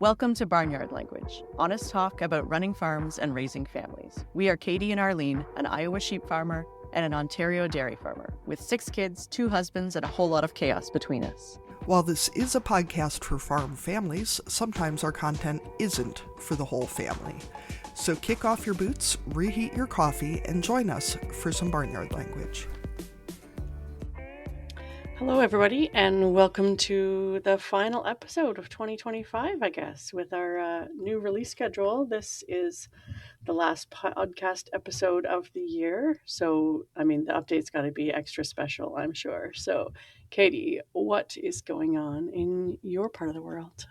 Welcome to Barnyard Language, honest talk about running farms and raising families. We are Caite and Arlene, an Iowa sheep farmer and an Ontario dairy farmer, with 6 kids, 2 husbands, and a whole lot of chaos between us. While this is a podcast for farm families, sometimes our content isn't for the whole family. So kick off your boots, reheat your coffee, and join us for some Barnyard Language. Hello, everybody, and welcome to the final episode of 2025, I guess, with our new release schedule. This is the last podcast episode of the year, so, the update's got to be extra special, I'm sure. So, Katie, what is going on in your part of the world?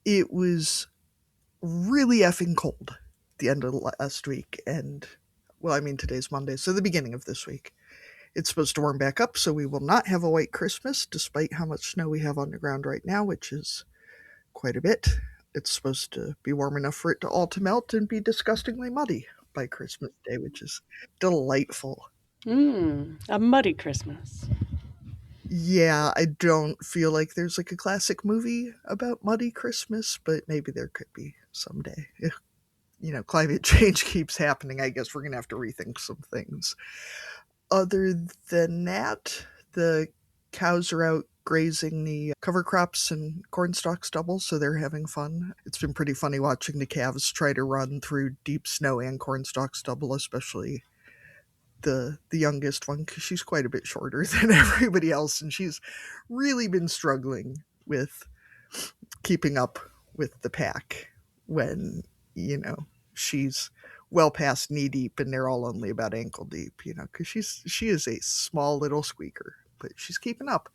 It was really effing cold at the end of last week, and, today's Monday, so the beginning of this week. It's supposed to warm back up, so we will not have a white Christmas, despite how much snow we have on the ground right now, which is quite a bit. It's supposed to be warm enough for it to all to melt and be disgustingly muddy by Christmas Day, which is delightful. A muddy Christmas. Yeah, I don't feel like there's like a classic movie about muddy Christmas, but maybe there could be someday. If, climate change keeps happening, I guess we're going to have to rethink some things. Other than that, the cows are out grazing the cover crops and corn stalk stubble, so they're having fun. It's been pretty funny watching the calves try to run through deep snow and corn stalk stubble, especially the youngest one, because she's quite a bit shorter than everybody else, and she's really been struggling with keeping up with the pack when, she's well past knee deep and they're all only about ankle deep, because she is a small little squeaker, but she's keeping up.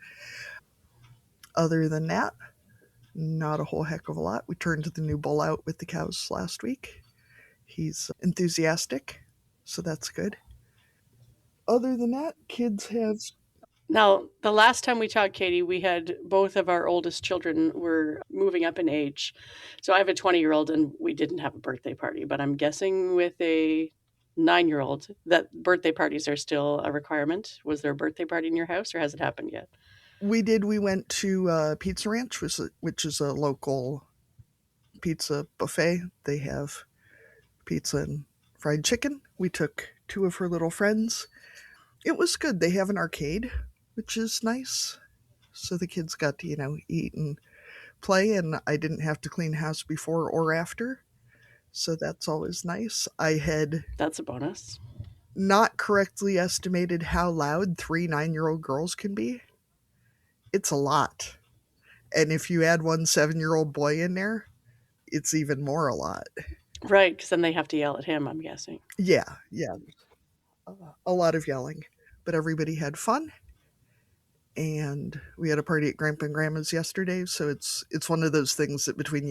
Other than that, not a whole heck of a lot. We turned the new bull out with the cows last week. He's enthusiastic, so that's good. Other than that, kids have... Now, the last time we talked, Katie, we had both of our oldest children were moving up in age. So I have a 20-year-old and we didn't have a birthday party, but I'm guessing with a 9-year-old that birthday parties are still a requirement. Was there a birthday party in your house or has it happened yet? We did. We went to Pizza Ranch, which is a local pizza buffet. They have pizza and fried chicken. We took 2 of her little friends. It was good. They have an arcade, which is nice. So the kids got to, eat and play, and I didn't have to clean house before or after. So that's always nice. That's a bonus. Not correctly estimated how loud 3 9-year-old girls can be. It's a lot. And if you add 1 7-year-old boy in there, it's even more a lot. Right, because then they have to yell at him, I'm guessing. Yeah. A lot of yelling. But everybody had fun. And we had a party at Grandpa and Grandma's yesterday, so it's one of those things that between,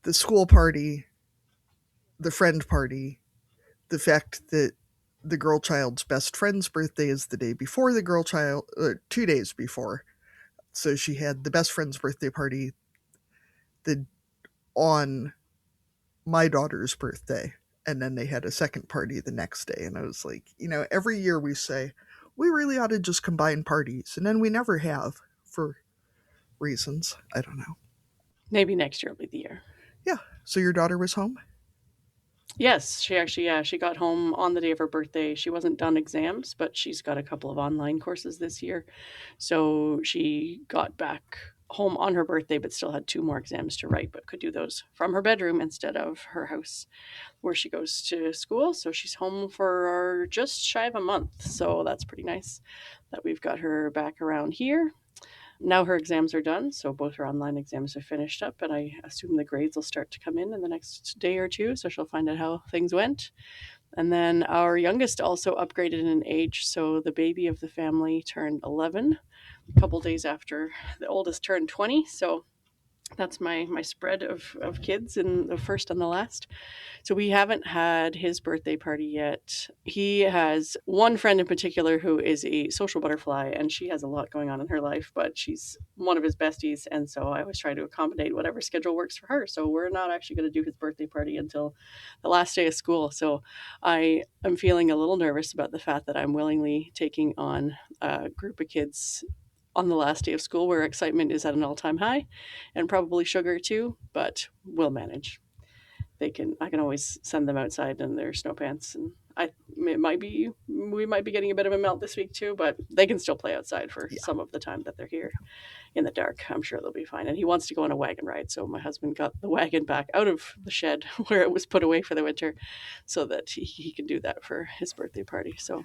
the school party, the friend party, the fact that the girl child's best friend's birthday is the day before the girl child, 2 days before. So she had the best friend's birthday party on my daughter's birthday, and then they had a second party the next day. And I was like, every year we say, we really ought to just combine parties, and then we never have for reasons. I don't know. Maybe next year will be the year. Yeah. So your daughter was home? Yes, she got home on the day of her birthday. She wasn't done exams, but she's got a couple of online courses this year. So she got back home on her birthday, but still had 2 more exams to write, but could do those from her bedroom instead of her house where she goes to school. So she's home for just shy of a month. So that's pretty nice that we've got her back around here. Now her exams are done, so both her online exams are finished up, and I assume the grades will start to come in the next day or 2, so she'll find out how things went. And then our youngest also upgraded in age, so the baby of the family turned 11 a couple days after the oldest turned 20, so that's my spread of kids in the first and the last. So we haven't had his birthday party yet. He has one friend in particular who is a social butterfly, and she has a lot going on in her life, but she's one of his besties, and so I always try to accommodate whatever schedule works for her. So we're not actually going to do his birthday party until the last day of school. So I am feeling a little nervous about the fact that I'm willingly taking on a group of kids on the last day of school where excitement is at an all-time high, and probably sugar too, but we'll manage. I can always send them outside in their snow pants, and we might be getting a bit of a melt this week too, but they can still play outside for Yeah. some of the time that they're here in the dark. I'm sure they'll be fine. And he wants to go on a wagon ride, so my husband got the wagon back out of the shed where it was put away for the winter, so that he can do that for his birthday party. So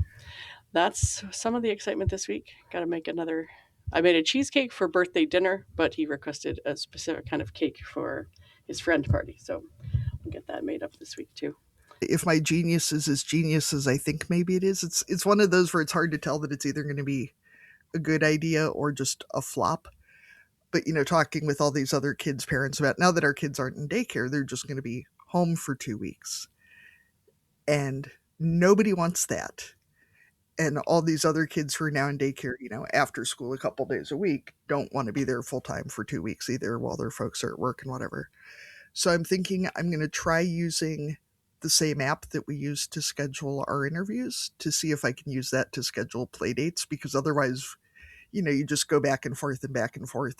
that's some of the excitement this week. Got to make another. I made a cheesecake for birthday dinner, but he requested a specific kind of cake for his friend party, so we'll get that made up this week too. If my genius is as genius as I think maybe it is, it's one of those where it's hard to tell that it's either going to be a good idea or just a flop. But, talking with all these other kids' parents about now that our kids aren't in daycare, they're just going to be home for 2 weeks. And nobody wants that. And all these other kids who are now in daycare, after school a couple days a week, don't want to be there full time for 2 weeks either while their folks are at work and whatever. So I'm thinking I'm going to try using the same app that we use to schedule our interviews to see if I can use that to schedule play dates, because otherwise, you just go back and forth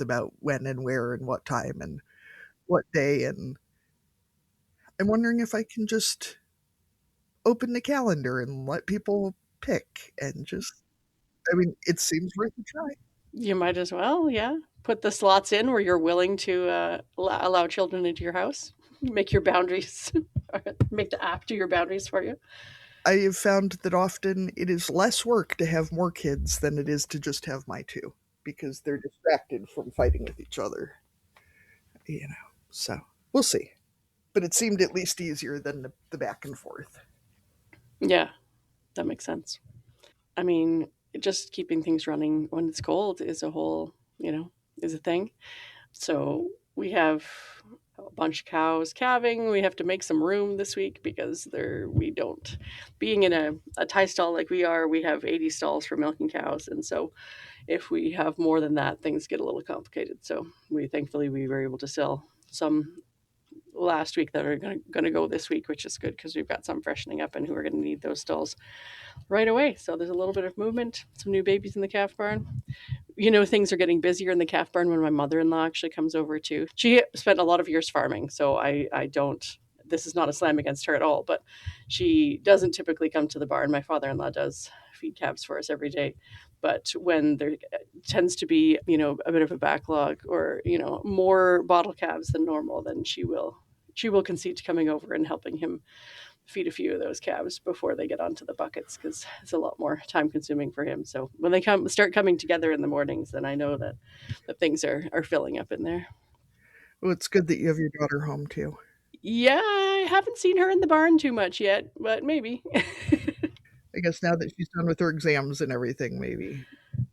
about when and where and what time and what day. And I'm wondering if I can just open the calendar and let people pick and it seems worth a try. You might as well, yeah. Put the slots in where you're willing to allow children into your house. Make your boundaries, make the app do your boundaries for you. I have found that often it is less work to have more kids than it is to just have my two, because they're distracted from fighting with each other. So we'll see. But it seemed at least easier than the back and forth. Yeah, that makes sense. I mean, just keeping things running when it's cold is is a thing. So we have a bunch of cows calving. We have to make some room this week because we don't, being in a tie stall like we are, we have 80 stalls for milking cows. And so if we have more than that, things get a little complicated. So thankfully we were able to sell some last week that are going to go this week, which is good because we've got some freshening up and who are going to need those stalls right away. So there's a little bit of movement, some new babies in the calf barn. Things are getting busier in the calf barn when my mother-in-law actually comes over too. She spent a lot of years farming, so I don't, this is not a slam against her at all, but she doesn't typically come to the barn. My father-in-law does feed calves for us every day. But when there tends to be, a bit of a backlog or, more bottle calves than normal, then she will concede to coming over and helping him feed a few of those calves before they get onto the buckets, because it's a lot more time consuming for him. So when they start coming together in the mornings, then I know that things are filling up in there. Well, it's good that you have your daughter home too. Yeah, I haven't seen her in the barn too much yet, but maybe. I guess now that she's done with her exams and everything, maybe.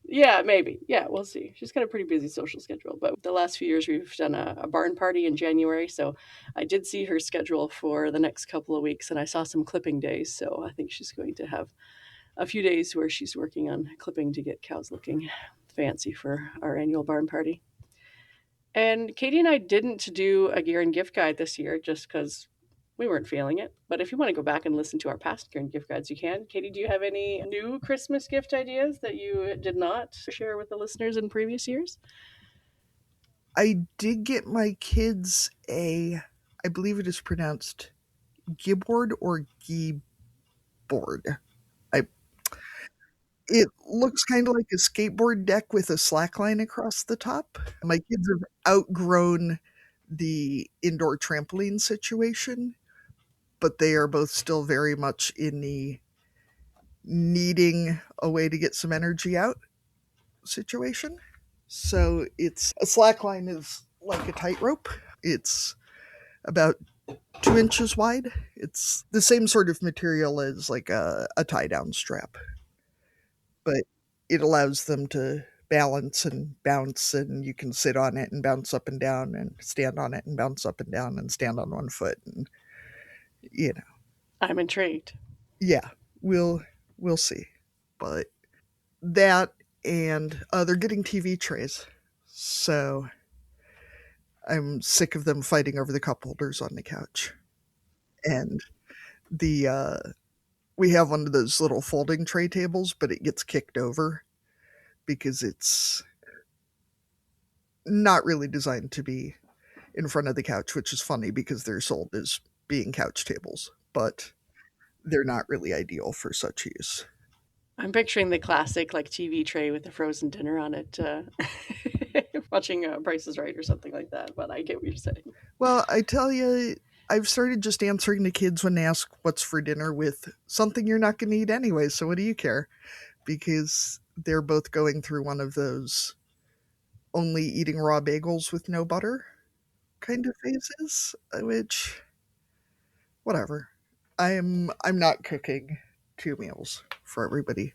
Yeah, maybe. Yeah, we'll see. She's got a pretty busy social schedule, but the last few years we've done a barn party in January, so I did see her schedule for the next couple of weeks, and I saw some clipping days, so I think she's going to have a few days where she's working on clipping to get cows looking fancy for our annual barn party. And Katie and I didn't do a gear and gift guide this year just because we weren't feeling it. But if you want to go back and listen to our past gear and gift guides, you can. Katie, do you have any new Christmas gift ideas that you did not share with the listeners in previous years? I did get my kids I believe it is pronounced gibboard or gee-board. It looks kind of like a skateboard deck with a slack line across the top. My kids have outgrown the indoor trampoline situation, but they are both still very much in the needing a way to get some energy out situation. So it's a slack line is like a tightrope. It's about 2 inches wide. It's the same sort of material as like a tie down strap, but it allows them to balance and bounce, and you can sit on it and bounce up and down and stand on it and bounce up and down and stand on one foot. And I'm intrigued. Yeah, we'll see. But that, and they're getting TV trays, so I'm sick of them fighting over the cup holders on the couch. And we have one of those little folding tray tables, but it gets kicked over because it's not really designed to be in front of the couch, which is funny because they're sold as being couch tables, but they're not really ideal for such use. I'm picturing the classic like TV tray with a frozen dinner on it, watching Price is Right or something like that. But I get what you're saying. Well, I tell you, I've started just answering the kids when they ask what's for dinner with something you're not going to eat anyway, so what do you care? Because they're both going through one of those only eating raw bagels with no butter kind of phases, which whatever. I'm not cooking 2 meals for everybody.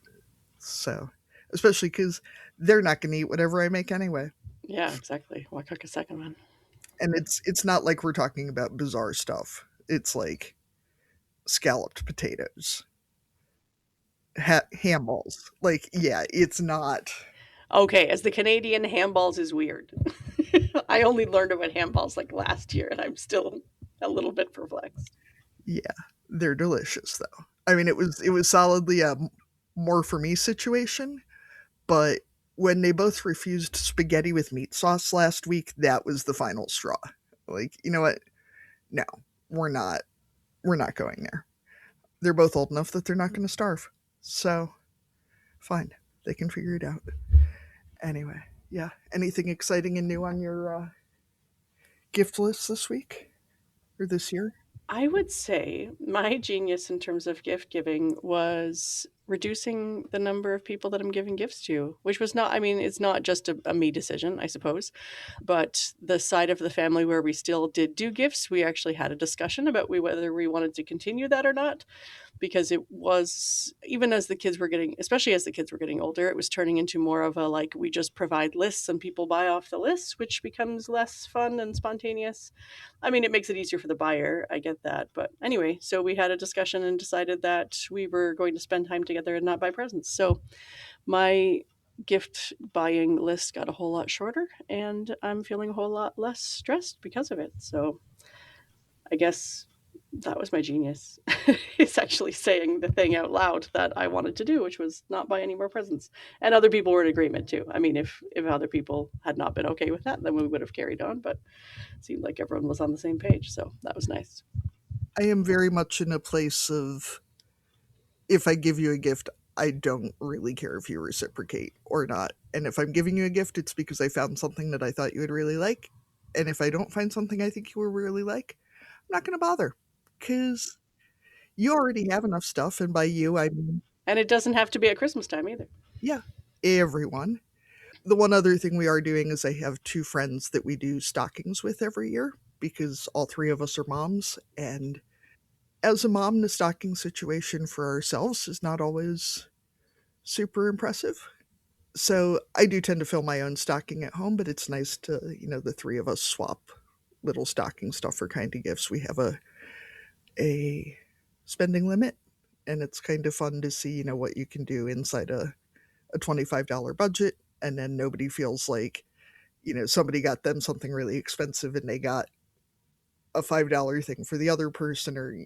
So, especially cuz they're not going to eat whatever I make anyway. Yeah, exactly. Why cook a second one? And it's not like we're talking about bizarre stuff. It's like scalloped potatoes, ham balls. Like, yeah, it's not. Okay, as the Canadian, handballs is weird. I only learned about handballs like last year, and I'm still a little bit perplexed. Yeah, they're delicious though. I mean, it was solidly a more for me situation, but when they both refused spaghetti with meat sauce last week, that was the final straw. Like, you know what? No, we're not. We're not going there. They're both old enough that they're not going to starve. So, fine. They can figure it out. Anyway, yeah. Anything exciting and new on your gift list this week or this year? I would say my genius in terms of gift giving was reducing the number of people that I'm giving gifts to, which was not, I mean, it's not just a me decision, I suppose, but the side of the family where we still did do gifts, we actually had a discussion about whether we wanted to continue that or not, because it was, even as the kids were getting, especially as the kids were getting older, it was turning into more of a like, we just provide lists and people buy off the lists, which becomes less fun and spontaneous. I mean, it makes it easier for the buyer. I get that. But anyway, so we had a discussion and decided that we were going to spend time together and not buy presents. So my gift buying list got a whole lot shorter and I'm feeling a whole lot less stressed because of it. So I guess that was my genius. It's actually saying the thing out loud that I wanted to do, which was not buy any more presents. And other people were in agreement too. I mean, if other people had not been okay with that, then we would have carried on. But it seemed like everyone was on the same page, so that was nice. I am very much in a place of if I give you a gift, I don't really care if you reciprocate or not. And if I'm giving you a gift, it's because I found something that I thought you would really like. And if I don't find something I think you will really like, I'm not going to bother because you already have enough stuff. And by you, I mean, And it doesn't have to be at Christmas time either. yeah, everyone. The one other thing we are doing is I have 2 friends that we do stockings with every year because all 3 of us are moms. And as a mom, the stocking situation for ourselves is not always super impressive. So I do tend to fill my own stocking at home, but it's nice to, the 3 of us swap little stocking stuffer kind of gifts. We have a spending limit, and it's kind of fun to see, what you can do inside a $25 budget, and then nobody feels like, somebody got them something really expensive and they got a $5 thing for the other person, or,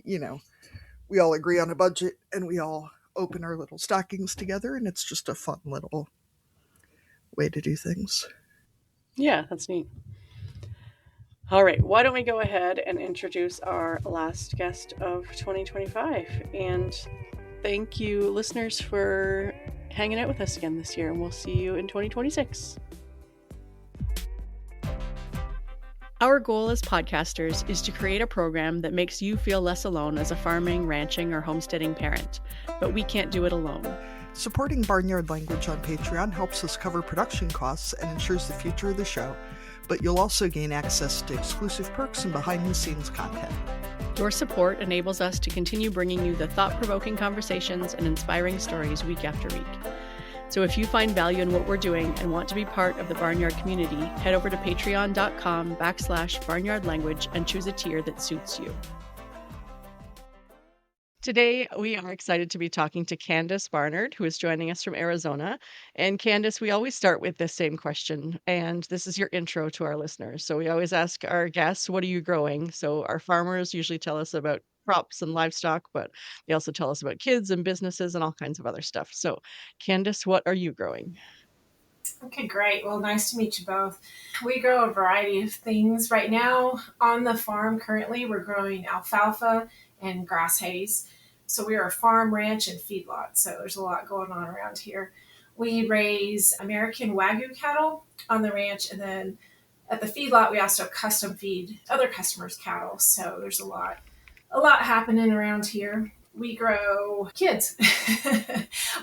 we all agree on a budget and we all open our little stockings together, and it's just a fun little way to do things. Yeah, that's neat. All right, why don't we go ahead and introduce our last guest of 2025? And thank you, listeners, for hanging out with us again this year, and we'll see you in 2026. Our goal as podcasters is to create a program that makes you feel less alone as a farming, ranching, or homesteading parent, but we can't do it alone. Supporting Barnyard Language on Patreon helps us cover production costs and ensures the future of the show, but you'll also gain access to exclusive perks and behind-the-scenes content. Your support enables us to continue bringing you the thought-provoking conversations and inspiring stories week after week. So if you find value in what we're doing and want to be part of the Barnyard community, head over to patreon.com/Barnyard Language and choose a tier that suits you. Today, we are excited to be talking to Candice Bernard, who is joining us from Arizona. And Candice, we always start with this same question, and this is your intro to our listeners. So we always ask our guests, what are you growing? So our farmers usually tell us about crops and livestock, but they also tell us about kids and businesses and all kinds of other stuff. So Candice, what are you growing? Okay, great. Well, nice to meet you both. We grow a variety of things. Right now on the farm, currently, we're growing alfalfa and grass hays. So we are a farm, ranch, and feedlot. So there's a lot going on around here. We raise American Wagyu cattle on the ranch, and then at the feedlot, we also custom feed other customers' cattle. So there's a lot happening around here. We grow kids.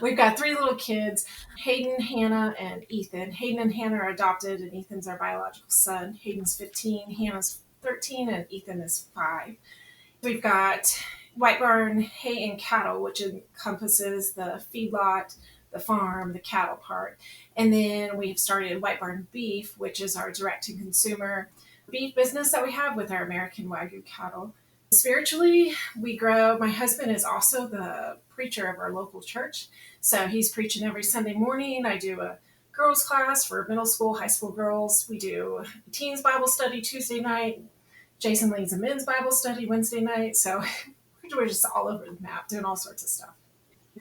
We've got three little kids, Hayden, Hannah, and Ethan. Hayden and Hannah are adopted, and Ethan's our biological son. Hayden's 15, Hannah's 13, and Ethan is 5. We've got Whitebarn hay and cattle, which encompasses the feedlot, the farm, the cattle part. And then we've started Whitebarn beef, which is our direct to consumer beef business that we have with our American Wagyu cattle. Spiritually, we grow. My husband is also the preacher of our local church. So he's preaching every Sunday morning. I do a girls' class for middle school, high school girls. We do teens Bible study Tuesday night. Jason leads a men's Bible study Wednesday night. So we're just all over the map doing all sorts of stuff.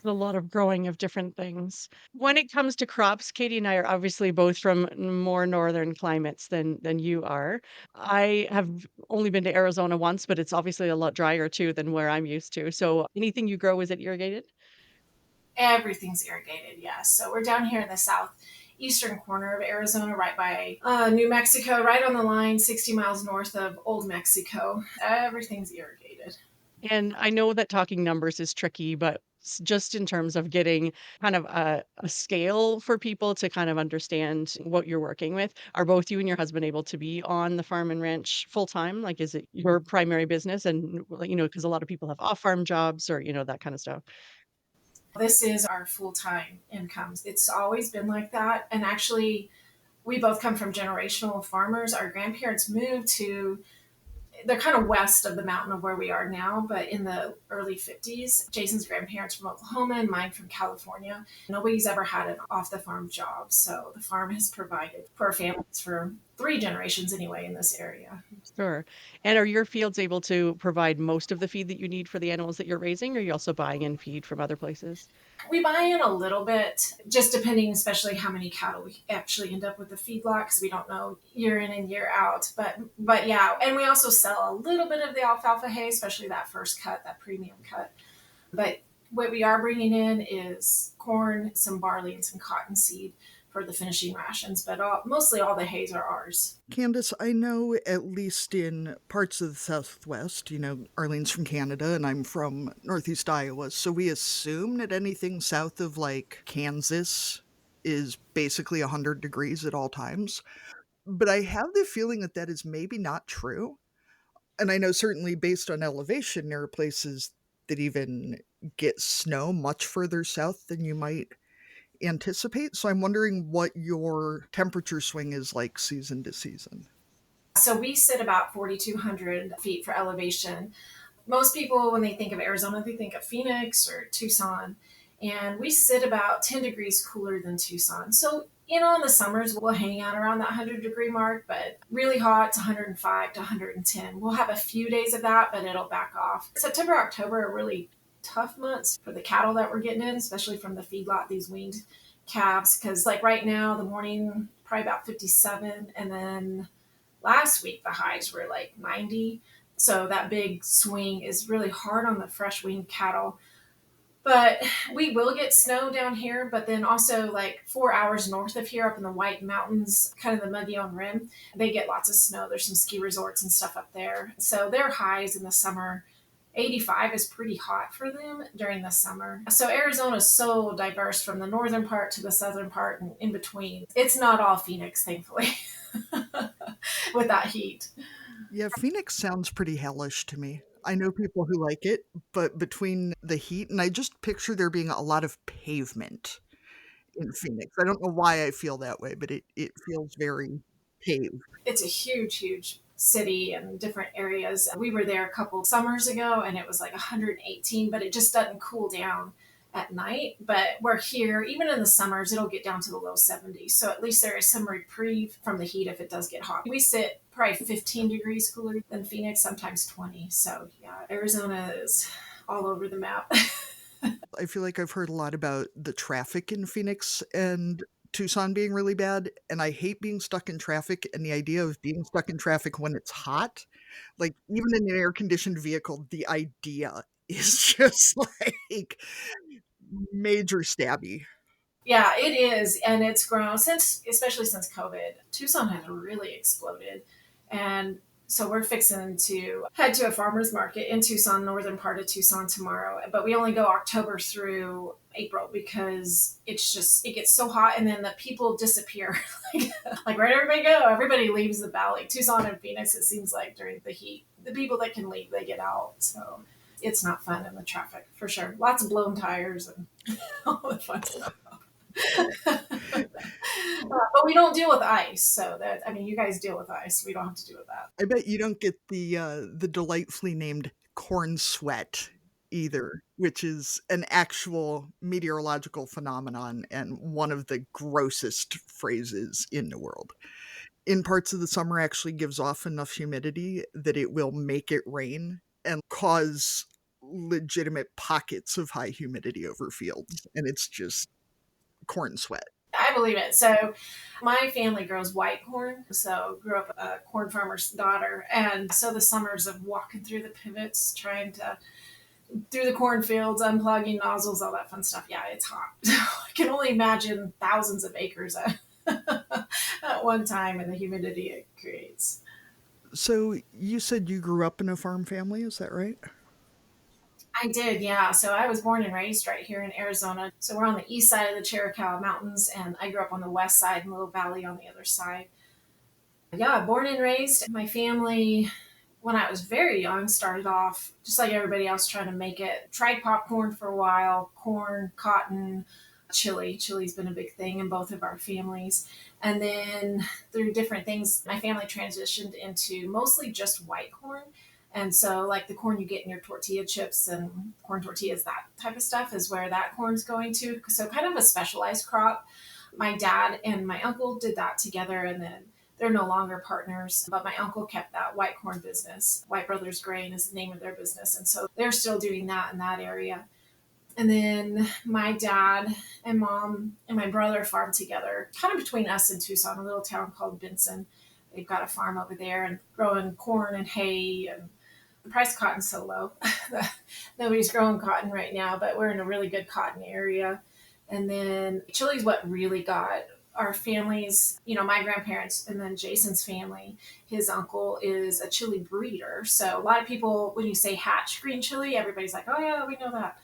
A lot of growing of different things. When it comes to crops, Katie and I are obviously both from more northern climates than you are. I have only been to Arizona once, but it's obviously a lot drier too than where I'm used to. So anything you grow, is it irrigated? Everything's irrigated, yes. So we're down here in the southeastern corner of Arizona, right by New Mexico, right on the line, 60 miles north of Old Mexico. Everything's irrigated. And I know that talking numbers is tricky, but just in terms of getting kind of a scale for people to kind of understand what you're working with, are both you and your husband able to be on the farm and ranch full time? Like, is it your primary business? And, because a lot of people have off farm jobs or, that kind of stuff. This is our full time income. It's always been like that. And actually, we both come from generational farmers. Our grandparents moved to, they're kind of west of the mountain of where we are now, but in the early 50s. Jason's grandparents from Oklahoma and mine from California. Nobody's ever had an off the farm job. So the farm has provided for our families for 3 generations anyway in this area. Sure. And are your fields able to provide most of the feed that you need for the animals that you're raising, or are you also buying in feed from other places? We buy in a little bit, just depending, especially how many cattle we actually end up with the feedlot, because we don't know year in and year out. But yeah, and we also sell a little bit of the alfalfa hay, especially that first cut, that premium cut. But what we are bringing in is corn, some barley, and some cottonseed for the finishing rations. But mostly all the hays are ours. Candice, I know at least in parts of the Southwest, Arlene's from Canada and I'm from Northeast Iowa, so we assume that anything south of like Kansas is basically 100 degrees at all times. But I have the feeling that that is maybe not true. And I know certainly based on elevation, there are places that even get snow much further south than you might anticipate. So I'm wondering what your temperature swing is like season to season. So we sit about 4,200 feet for elevation. Most people, when they think of Arizona, they think of Phoenix or Tucson. And we sit about 10 degrees cooler than Tucson. So, in the summers, we'll hang out around that 100-degree mark, but really hot, it's 105 to 110. We'll have a few days of that, but it'll back off. September, October are really tough months for the cattle that we're getting in, especially from the feedlot, these weaned calves. Because, like right now, the morning, probably about 57. And then last week, the highs were like 90. So that big swing is really hard on the fresh weaned cattle. But we will get snow down here, but then also like 4 hours north of here up in the White Mountains, kind of the Mogollon Rim, they get lots of snow. There's some ski resorts and stuff up there. So their highs in the summer, 85 is pretty hot for them during the summer. So Arizona is so diverse from the northern part to the southern part and in between. It's not all Phoenix, thankfully, with that heat. Yeah, Phoenix sounds pretty hellish to me. I know people who like it, but between the heat, and I just picture there being a lot of pavement in Phoenix. I don't know why I feel that way, but it feels very paved. It's a huge, huge city and different areas. We were there a couple summers ago and it was like 118, but it just doesn't cool down at night. But we're here, even in the summers, it'll get down to the low 70s. So at least there is some reprieve from the heat if it does get hot. We sit probably 15 degrees cooler than Phoenix, sometimes 20. So yeah, Arizona is all over the map. I feel like I've heard a lot about the traffic in Phoenix, and Tucson being really bad, and I hate being stuck in traffic, and the idea of being stuck in traffic when it's hot, like, even in an air-conditioned vehicle, the idea is just, like, major stabby. Yeah, it is, and it's grown since, especially since COVID. Tucson has really exploded, and so we're fixing to head to a farmers market in Tucson, northern part of Tucson tomorrow. But we only go October through April because it gets so hot, and then the people disappear. Like where did everybody go? Everybody leaves the valley. Tucson and Phoenix, it seems like during the heat, the people that can leave, they get out. So it's not fun in the traffic for sure. Lots of blown tires and all the fun stuff. But we don't deal with ice, so that, I mean, you guys deal with ice. We don't have to deal with that. I bet you don't get the delightfully named corn sweat either, which is an actual meteorological phenomenon and one of the grossest phrases in the world. In parts of the summer actually gives off enough humidity that it will make it rain and cause legitimate pockets of high humidity over fields, and it's just corn sweat. I believe it. So my family grows white corn. So grew up a corn farmer's daughter. And so the summers of walking through the pivots, trying to through the cornfields, unplugging nozzles, all that fun stuff. Yeah, it's hot. I can only imagine thousands of acres at one time and the humidity it creates. So you said you grew up in a farm family, is that right? I did, yeah. So I was born and raised right here in Arizona. So we're on the east side of the Chiricahua Mountains, and I grew up on the west side in Little Valley on the other side. Yeah, born and raised. My family, when I was very young, started off just like everybody else trying to make it. Tried popcorn for a while, corn, cotton, chili. Chili's been a big thing in both of our families. And then through different things, my family transitioned into mostly just white corn. And so, like the corn you get in your tortilla chips and corn tortillas, that type of stuff is where that corn's going to. So, kind of a specialized crop. My dad and my uncle did that together, and then they're no longer partners. But my uncle kept that white corn business. White Brothers Grain is the name of their business. And so, they're still doing that in that area. And then my dad and mom and my brother farm together, kind of between us and Tucson, a little town called Benson. They've got a farm over there and growing corn and hay, and the price of cotton's so low. Nobody's growing cotton right now, but we're in a really good cotton area. And then chili's what really got our families, my grandparents, and then Jason's family. His uncle is a chili breeder. So a lot of people, when you say hatch green chili, everybody's like, oh yeah, we know that.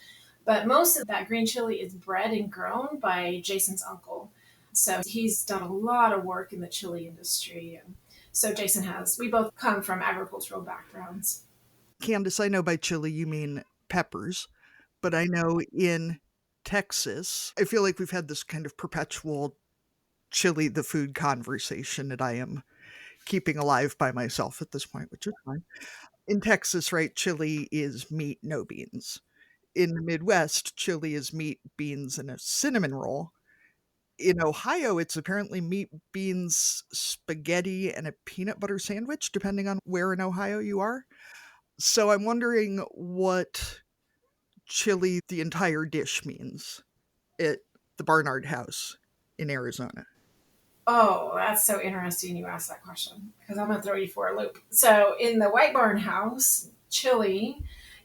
But most of that green chili is bred and grown by Jason's uncle. So he's done a lot of work in the chili industry. And so we both come from agricultural backgrounds. Candice, I know by chili you mean peppers, but I know in Texas, I feel like we've had this kind of perpetual chili the food conversation that I am keeping alive by myself at this point, which is fine. In Texas, right, chili is meat, no beans. In the Midwest, chili is meat, beans, and a cinnamon roll. In Ohio, it's apparently meat, beans, spaghetti, and a peanut butter sandwich, depending on where in Ohio you are. So I'm wondering what chili the entire dish means at the Barnard house in Arizona. Oh, that's so interesting you asked that question, because I'm going to throw you for a loop. So in the Whitebarn house, chili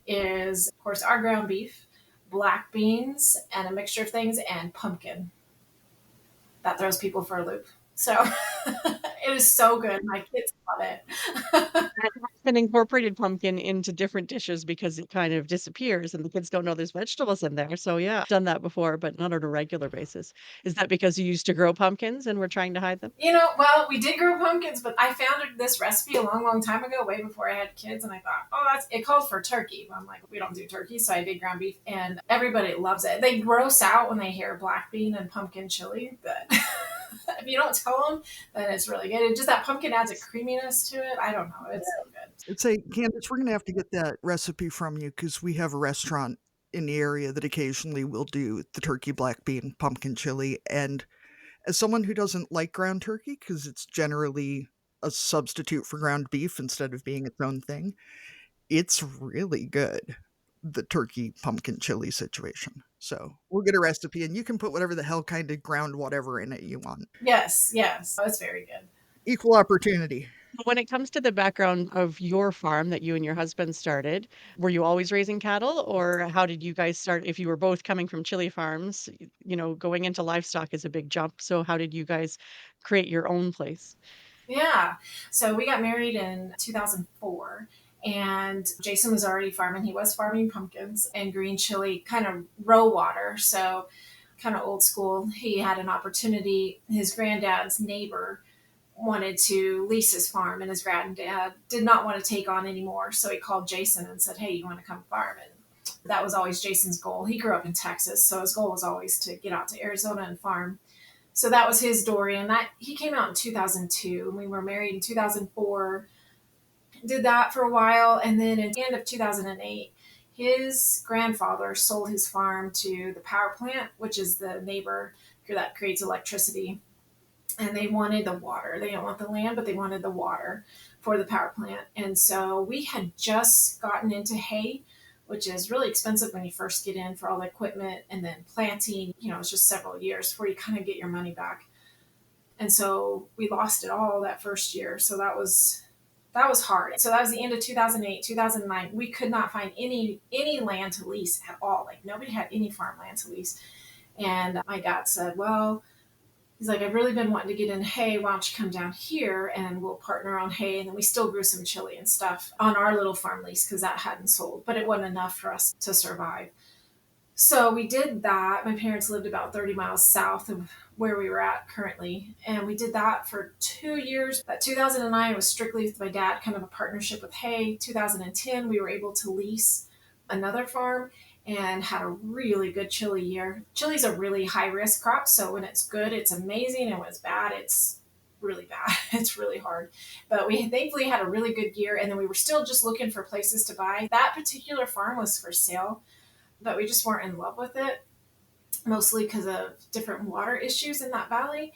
is, of course, our ground beef, black beans, and a mixture of things, and pumpkin. That throws people for a loop. So it is so good. My kids love it. And incorporated pumpkin into different dishes because it kind of disappears and the kids don't know there's vegetables in there. So yeah, I've done that before, but not on a regular basis. Is that because you used to grow pumpkins and we're trying to hide them? Well, we did grow pumpkins, but I found this recipe a long, long time ago, way before I had kids. And I thought, it called for turkey. I'm like, we don't do turkey. So I did ground beef, and everybody loves it. They gross out when they hear black bean and pumpkin chili, but if you don't tell them, then it's really good. It just, that pumpkin adds a creaminess to it. I don't know. It's so good. I'd say, Candice, we're going to have to get that recipe from you because we have a restaurant in the area that occasionally will do the turkey, black bean, pumpkin chili. And as someone who doesn't like ground turkey, because it's generally a substitute for ground beef instead of being its own thing, it's really good, the turkey pumpkin chili situation. So we'll get a recipe and you can put whatever the hell kind of ground whatever in it you want. Yes, yes. That's very good. Equal opportunity. When it comes to the background of your farm that you and your husband started, were you always raising cattle, or how did you guys start? If you were both coming from chili farms, going into livestock is a big jump. So how did you guys create your own place? Yeah. So we got married in 2004, and Jason was already farming. He was farming pumpkins and green chili, kind of row water. So kind of old school. He had an opportunity. His granddad's neighbor wanted to lease his farm, and his granddad did not want to take on anymore. So he called Jason and said, "Hey, you want to come farm?" And that was always Jason's goal. He grew up in Texas, so his goal was always to get out to Arizona and farm. So that was his story, and that he came out in 2002, and we were married in 2004. Did that for a while, and then at the end of 2008, his grandfather sold his farm to the power plant, which is the neighbor that creates electricity. And they wanted the water. They didn't want the land, but they wanted the water for the power plant. And so we had just gotten into hay, which is really expensive when you first get in for all the equipment, and then planting, it's just several years before you kind of get your money back. And so we lost it all that first year. So that was hard. So that was the end of 2008, 2009. We could not find any land to lease at all. Like nobody had any farmland to lease. And my dad said, well, he's like, I've really been wanting to get in hay. Why don't you come down here and we'll partner on hay? And then we still grew some chili and stuff on our little farm lease because that hadn't sold, but it wasn't enough for us to survive. So we did that. My parents lived about 30 miles south of where we were at currently. And we did that for 2 years. That 2009 was strictly with my dad, kind of a partnership with hay. 2010, we were able to lease another farm and had a really good chili year. Chili's a really high risk crop. So when it's good, it's amazing. And when it's bad, it's really bad. It's really hard. But we thankfully had a really good year. And then we were still just looking for places to buy. That particular farm was for sale, but we just weren't in love with it, mostly because of different water issues in that valley.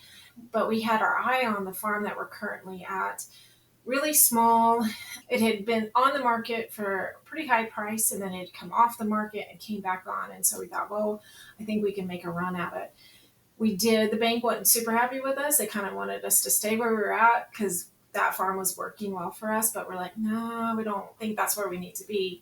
But we had our eye on the farm that we're currently at. Really small. It had been on the market for a pretty high price, and then it had come off the market and came back on. And so we thought, well, I think we can make a run at it. We did. The bank wasn't super happy with us. They kind of wanted us to stay where we were at because that farm was working well for us. But we're like, no, we don't think that's where we need to be.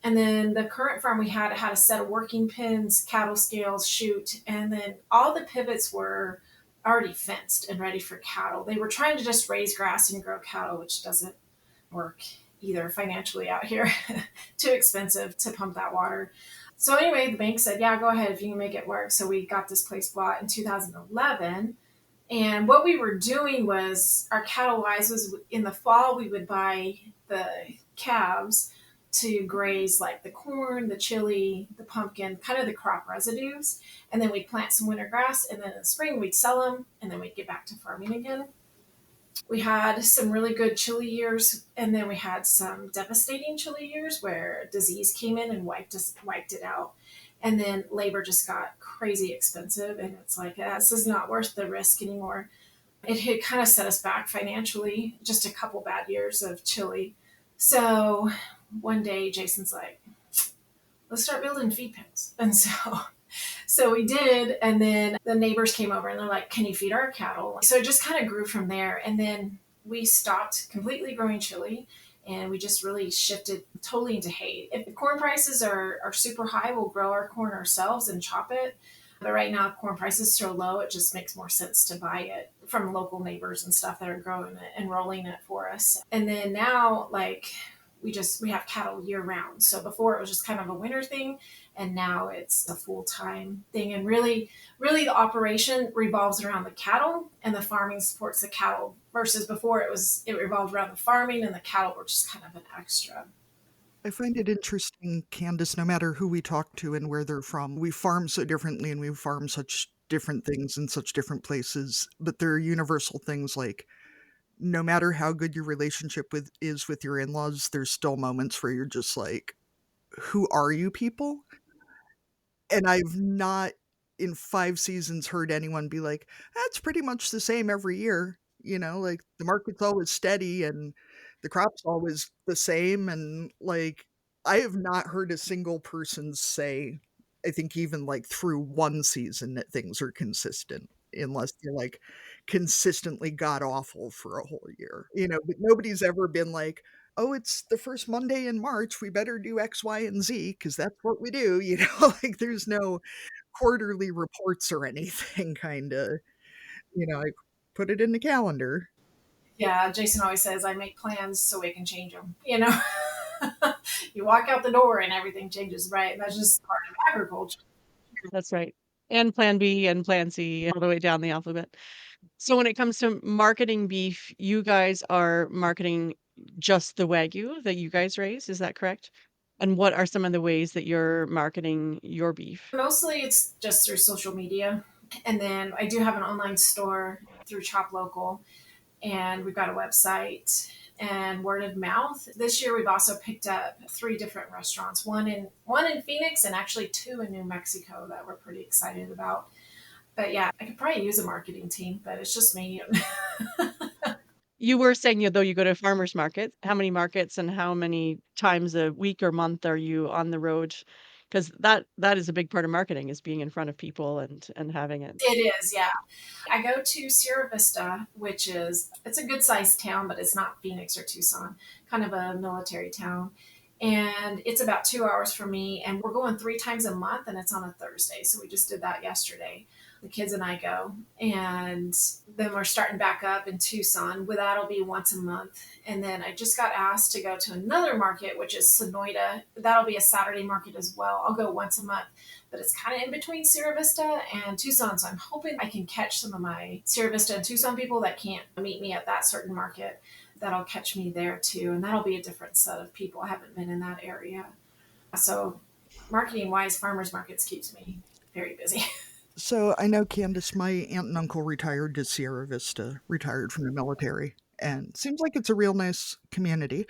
And then the current farm we had, it had a set of working pens, cattle scales, chute, and then all the pivots were already fenced and ready for cattle. They were trying to just raise grass and grow cattle, which doesn't work either financially out here. Too expensive to pump that water. So anyway, the bank said, yeah, go ahead if you can make it work. So we got this place bought in 2011. And what we were doing was, our cattle wise was in the fall, we would buy the calves to graze like the corn, the chili, the pumpkin, kind of the crop residues. And then we'd plant some winter grass. And then in the spring, we'd sell them. And then we'd get back to farming again. We had some really good chili years. And then we had some devastating chili years where disease came in and wiped it out. And then labor just got crazy expensive. And it's like, this is not worth the risk anymore. It had kind of set us back financially, just a couple bad years of chili. So one day Jason's like, let's start building feed pens. And so we did. And then the neighbors came over and they're like, can you feed our cattle? So it just kind of grew from there. And then we stopped completely growing chili and we just really shifted totally into hay. If corn prices are super high, we'll grow our corn ourselves and chop it. But right now, corn prices are so low, it just makes more sense to buy it from local neighbors and stuff that are growing it and rolling it for us. And then now, like, we have cattle year round. So before it was just kind of a winter thing, and now it's a full-time thing. And really, really the operation revolves around the cattle, and the farming supports the cattle, versus before it revolved around the farming and the cattle were just kind of an extra. I find it interesting, Candice, no matter who we talk to and where they're from, we farm so differently and we farm such different things in such different places, but there are universal things like, no matter how good your relationship is with your in-laws, there's still moments where you're just like, who are you people? And I've not in 5 seasons heard anyone be like, that's pretty much the same every year. Like the market's always steady and the crop's always the same. And like, I have not heard a single person say I think even like through one season that things are consistent, unless you're like consistently god awful for a whole year, but nobody's ever been like, oh, it's the first Monday in March, we better do X, Y, and Z because that's what we do, like there's no quarterly reports or anything kind of, I put it in the calendar. Yeah, Jason always says I make plans so we can change them. You walk out the door and everything changes, right? That's just part of agriculture. That's right. And plan B and plan C all the way down the alphabet. So when it comes to marketing beef, you guys are marketing just the Wagyu that you guys raise, is that correct? And what are some of the ways that you're marketing your beef? Mostly it's just through social media. And then I do have an online store through Chop Local, and we've got a website and word of mouth. This year we've also picked up 3 different restaurants, one in Phoenix and actually 2 in New Mexico that we're pretty excited about. But yeah, I could probably use a marketing team, but it's just me. You were saying, though you go to farmers markets. How many markets and how many times a week or month are you on the road? Because that is a big part of marketing, is being in front of people and having it. It is, yeah. I go to Sierra Vista, it's a good sized town, but it's not Phoenix or Tucson, kind of a military town. And it's about 2 hours from me, and we're going 3 times a month, and it's on a Thursday. So we just did that yesterday. The kids and I go, and then we're starting back up in Tucson. That'll be once a month. And then I just got asked to go to another market, which is Sonoita. That'll be a Saturday market as well. I'll go once a month, but it's kind of in between Sierra Vista and Tucson. So I'm hoping I can catch some of my Sierra Vista and Tucson people that can't meet me at that certain market. That'll catch me there too. And that'll be a different set of people. I haven't been in that area. So marketing wise, farmers markets keeps me very busy. So I know, Candice, my aunt and uncle retired to Sierra Vista, retired from the military, and seems like it's a real nice community.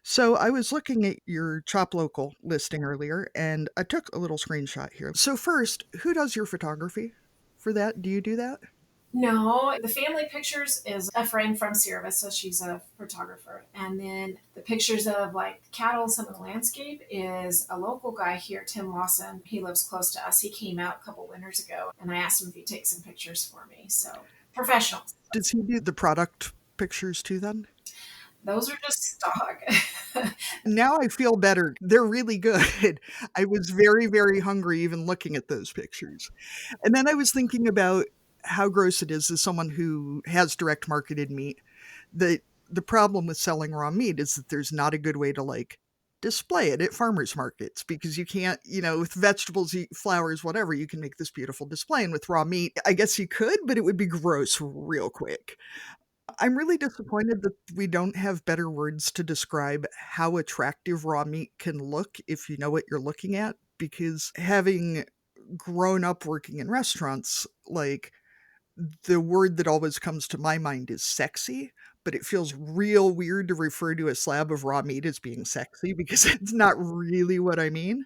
So I was looking at your Chop Local listing earlier, and I took a little screenshot here. So first, who does your photography for that? Do you do that? No, the family pictures is a friend from Sierra Vista. She's a photographer. And then the pictures of like cattle, some of the landscape is a local guy here, Tim Lawson. He lives close to us. He came out a couple winters ago, and I asked him if he'd take some pictures for me. So professionals. Does he do the product pictures too then? Those are just stock. Now I feel better. They're really good. I was very, very hungry even looking at those pictures. And then I was thinking about how gross it is as someone who has direct marketed meat. The problem with selling raw meat is that there's not a good way to like display it at farmers markets, because you can't, with vegetables, flowers, whatever, you can make this beautiful display. And with raw meat, I guess you could, but it would be gross real quick. I'm really disappointed that we don't have better words to describe how attractive raw meat can look if you know what you're looking at, because having grown up working in restaurants, like, the word that always comes to my mind is sexy, but it feels real weird to refer to a slab of raw meat as being sexy because it's not really what I mean.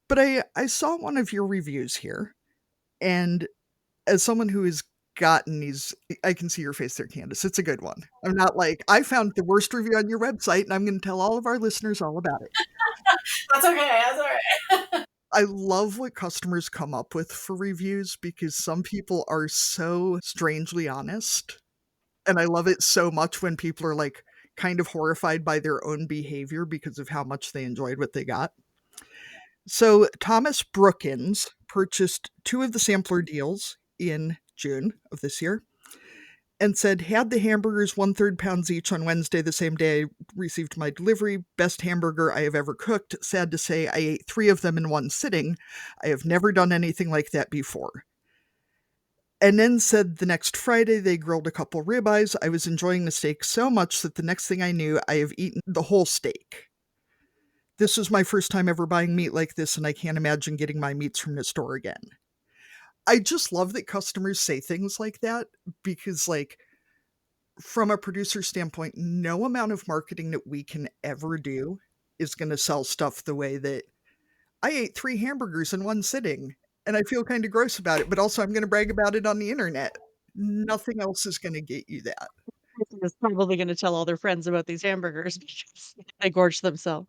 But I saw one of your reviews here, and as someone who has gotten these, I can see your face there, Candice. It's a good one. I'm not like, I found the worst review on your website and I'm going to tell all of our listeners all about it. That's okay. That's all right. I love what customers come up with for reviews because some people are so strangely honest. And I love it so much when people are like kind of horrified by their own behavior because of how much they enjoyed what they got. So Thomas Brookins purchased 2 of the sampler deals in June of this year and said, had the hamburgers 1/3 pounds each on Wednesday, the same day I received my delivery. Best hamburger I have ever cooked. Sad to say, I ate 3 of them in one sitting. I have never done anything like that before. And then said the next Friday they grilled a couple ribeyes. I was enjoying the steak so much that the next thing I knew, I have eaten the whole steak. This was my first time ever buying meat like this, and I can't imagine getting my meats from the store again. I just love that customers say things like that because, like, from a producer standpoint, no amount of marketing that we can ever do is going to sell stuff the way that I ate 3 hamburgers in one sitting and I feel kind of gross about it, but also I'm going to brag about it on the internet. Nothing else is going to get you that. Person is probably going to tell all their friends about these hamburgers because they gorge themselves.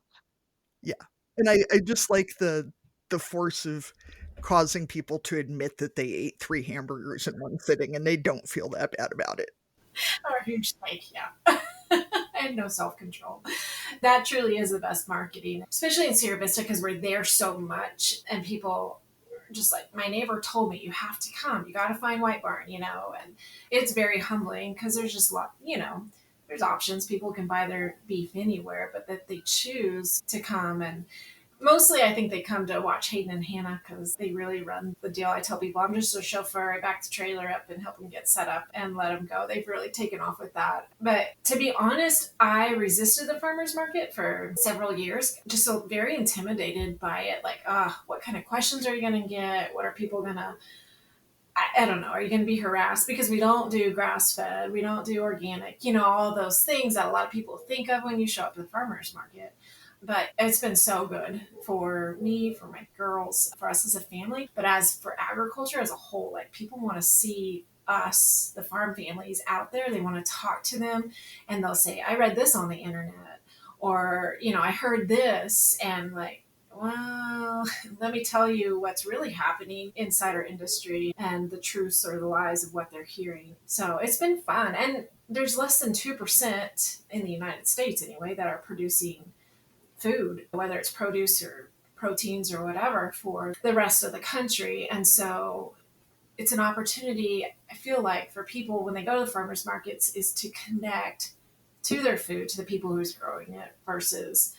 Yeah. And I just like the force of causing people to admit that they ate 3 hamburgers in one sitting and they don't feel that bad about it. Or huge like, yeah. And no self-control. That truly is the best marketing, especially in Sierra Vista, because we're there so much and people just like, my neighbor told me, you have to come, you got to find Whitebarn, and it's very humbling because there's just a lot, there's options. People can buy their beef anywhere, but that they choose to come. And mostly I think they come to watch Hayden and Hannah because they really run the deal. I tell people I'm just a chauffeur. I back the trailer up and help them get set up and let them go. They've really taken off with that. But to be honest, I resisted the farmer's market for several years, just so very intimidated by it. Like, what kind of questions are you going to get? What are people going to, I don't know, are you going to be harassed? Because we don't do grass fed, we don't do organic, all those things that a lot of people think of when you show up at the farmer's market. But it's been so good for me, for my girls, for us as a family. But as for agriculture as a whole, like people want to see us, the farm families out there. They want to talk to them and they'll say, I read this on the internet, or, I heard this, and like, well, let me tell you what's really happening inside our industry and the truths or the lies of what they're hearing. So it's been fun. And there's less than 2% in the United States anyway that are producing food, whether it's produce or proteins or whatever, for the rest of the country. And so it's an opportunity, I feel like, for people when they go to the farmers markets is to connect to their food, to the people who's growing it, versus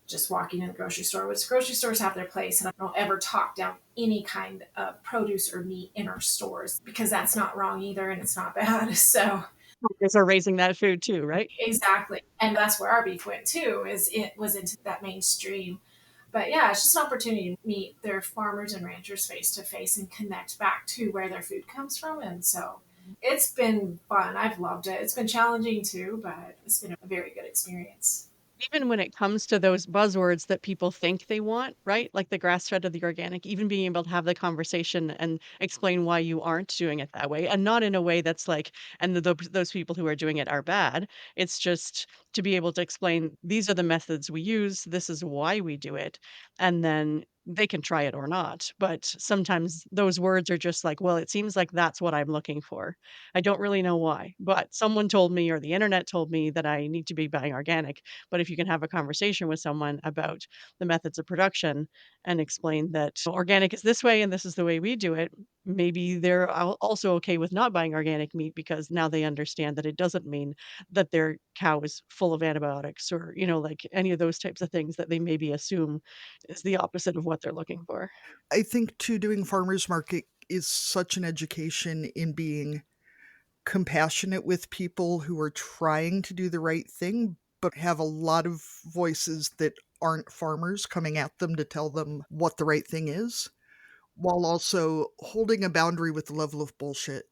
just walking in the grocery store, which grocery stores have their place. And I don't ever talk down any kind of produce or meat in our stores because that's not wrong either. And it's not bad. So Farmers are raising that food too, right? exactly. And that's where our beef went too, is it was into that mainstream. But yeah, it's just an opportunity to meet their farmers and ranchers face to face and connect back to where their food comes from. And so it's been fun. I've loved it. It's been challenging too, but it's been a very good experience. Even when it comes to those buzzwords that people think they want, right? Like the grass fed or the organic, even being able to have the conversation and explain why you aren't doing it that way, and not in a way that's like, and those people who are doing it are bad. It's just to be able to explain, these are the methods we use, this is why we do it, and then they can try it or not. But sometimes those words are just like, well, it seems like that's what I'm looking for. I don't really know why, but someone told me or the internet told me that I need to be buying organic. But if you can have a conversation with someone about the methods of production and explain that organic is this way and this is the way we do it, maybe they're also okay with not buying organic meat because now they understand that it doesn't mean that their cow is full of antibiotics or, like any of those types of things that they maybe assume is the opposite of what they're looking for. I think too, doing farmers market is such an education in being compassionate with people who are trying to do the right thing, but have a lot of voices that aren't farmers coming at them to tell them what the right thing is, while also holding a boundary with the level of bullshit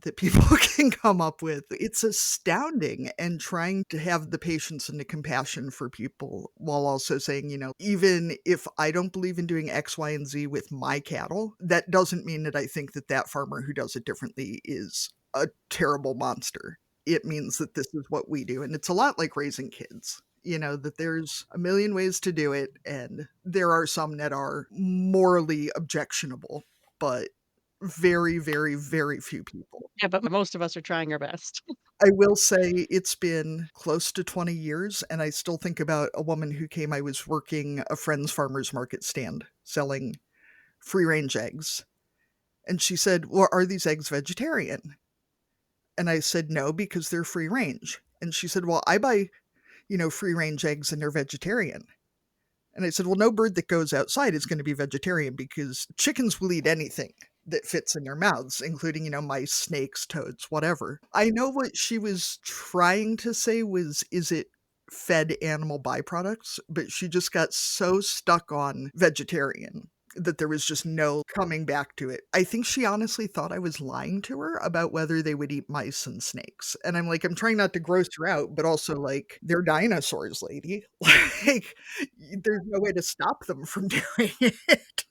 that people can come up with. It's astounding, and trying to have the patience and the compassion for people while also saying, even if I don't believe in doing X, Y, and Z with my cattle, that doesn't mean that I think that that farmer who does it differently is a terrible monster. It means that this is what we do. And it's a lot like raising kids. That there's a million ways to do it, and there are some that are morally objectionable, but very, very, very few people. Yeah, but most of us are trying our best. I will say it's been close to 20 years, and I still think about a woman who came. I was working a friend's farmer's market stand selling free range eggs. And she said, well, are these eggs vegetarian? And I said, no, because they're free range. And she said, well, I buy, free range eggs and they're vegetarian. And I said, well, no bird that goes outside is going to be vegetarian because chickens will eat anything that fits in their mouths, including, mice, snakes, toads, whatever. I know what she was trying to say was, is it fed animal byproducts? But she just got so stuck on vegetarian that there was just no coming back to it. I think she honestly thought I was lying to her about whether they would eat mice and snakes. And I'm like, I'm trying not to gross her out, but also like, they're dinosaurs, lady. Like, there's no way to stop them from doing it.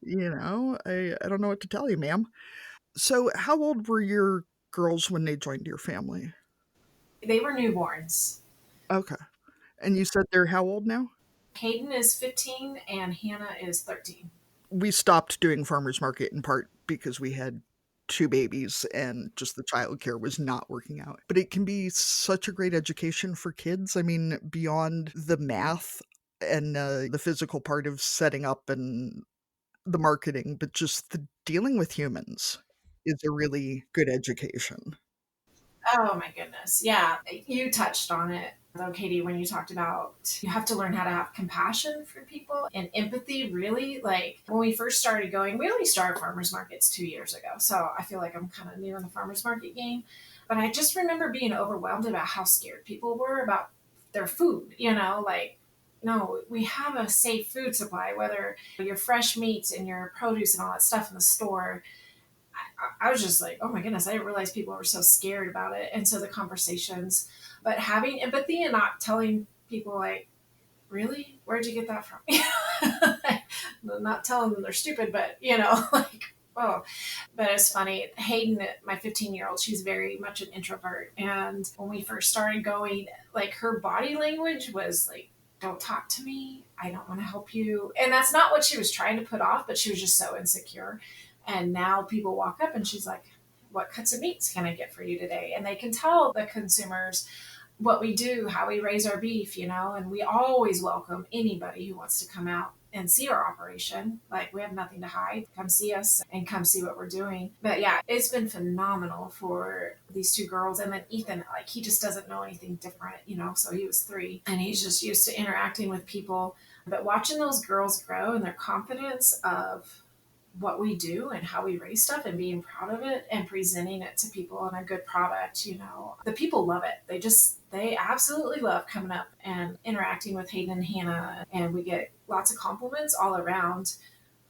I don't know what to tell you, ma'am. So how old were your girls when they joined your family? They were newborns. Okay. And you said they're how old now? Hayden is 15 and Hannah is 13. We stopped doing farmers market in part because we had 2 babies and just the childcare was not working out. But it can be such a great education for kids. I mean, beyond the math and the physical part of setting up and the marketing, but just the dealing with humans is a really good education. Oh my goodness. Yeah. You touched on it though, Katie, when you talked about you have to learn how to have compassion for people and empathy, really. Like when we first started going, we only started farmers markets 2 years ago. So I feel like I'm kind of new in the farmers market game. But I just remember being overwhelmed about how scared people were about their food, like, no, we have a safe food supply, whether your fresh meats and your produce and all that stuff in the store. I was just like, oh my goodness, I didn't realize people were so scared about it. And so the conversations, but having empathy and not telling people, like, really, where'd you get that from? Not telling them they're stupid, but like, oh. But it's funny. Hayden, my 15-year-old, she's very much an introvert. And when we first started going, like, her body language was like, don't talk to me. I don't want to help you. And that's not what she was trying to put off, but she was just so insecure. And now people walk up and she's like, what cuts of meats can I get for you today? And they can tell the consumers what we do, how we raise our beef, and we always welcome anybody who wants to come out and see our operation. Like, we have nothing to hide. Come see us and come see what we're doing. But yeah, it's been phenomenal for these 2 girls. And then Ethan, like, he just doesn't know anything different, so he was 3 and he's just used to interacting with people. But watching those girls grow and their confidence of what we do and how we raise stuff and being proud of it and presenting it to people in a good product, the people love it. They absolutely love coming up and interacting with Hayden and Hannah. And we get lots of compliments all around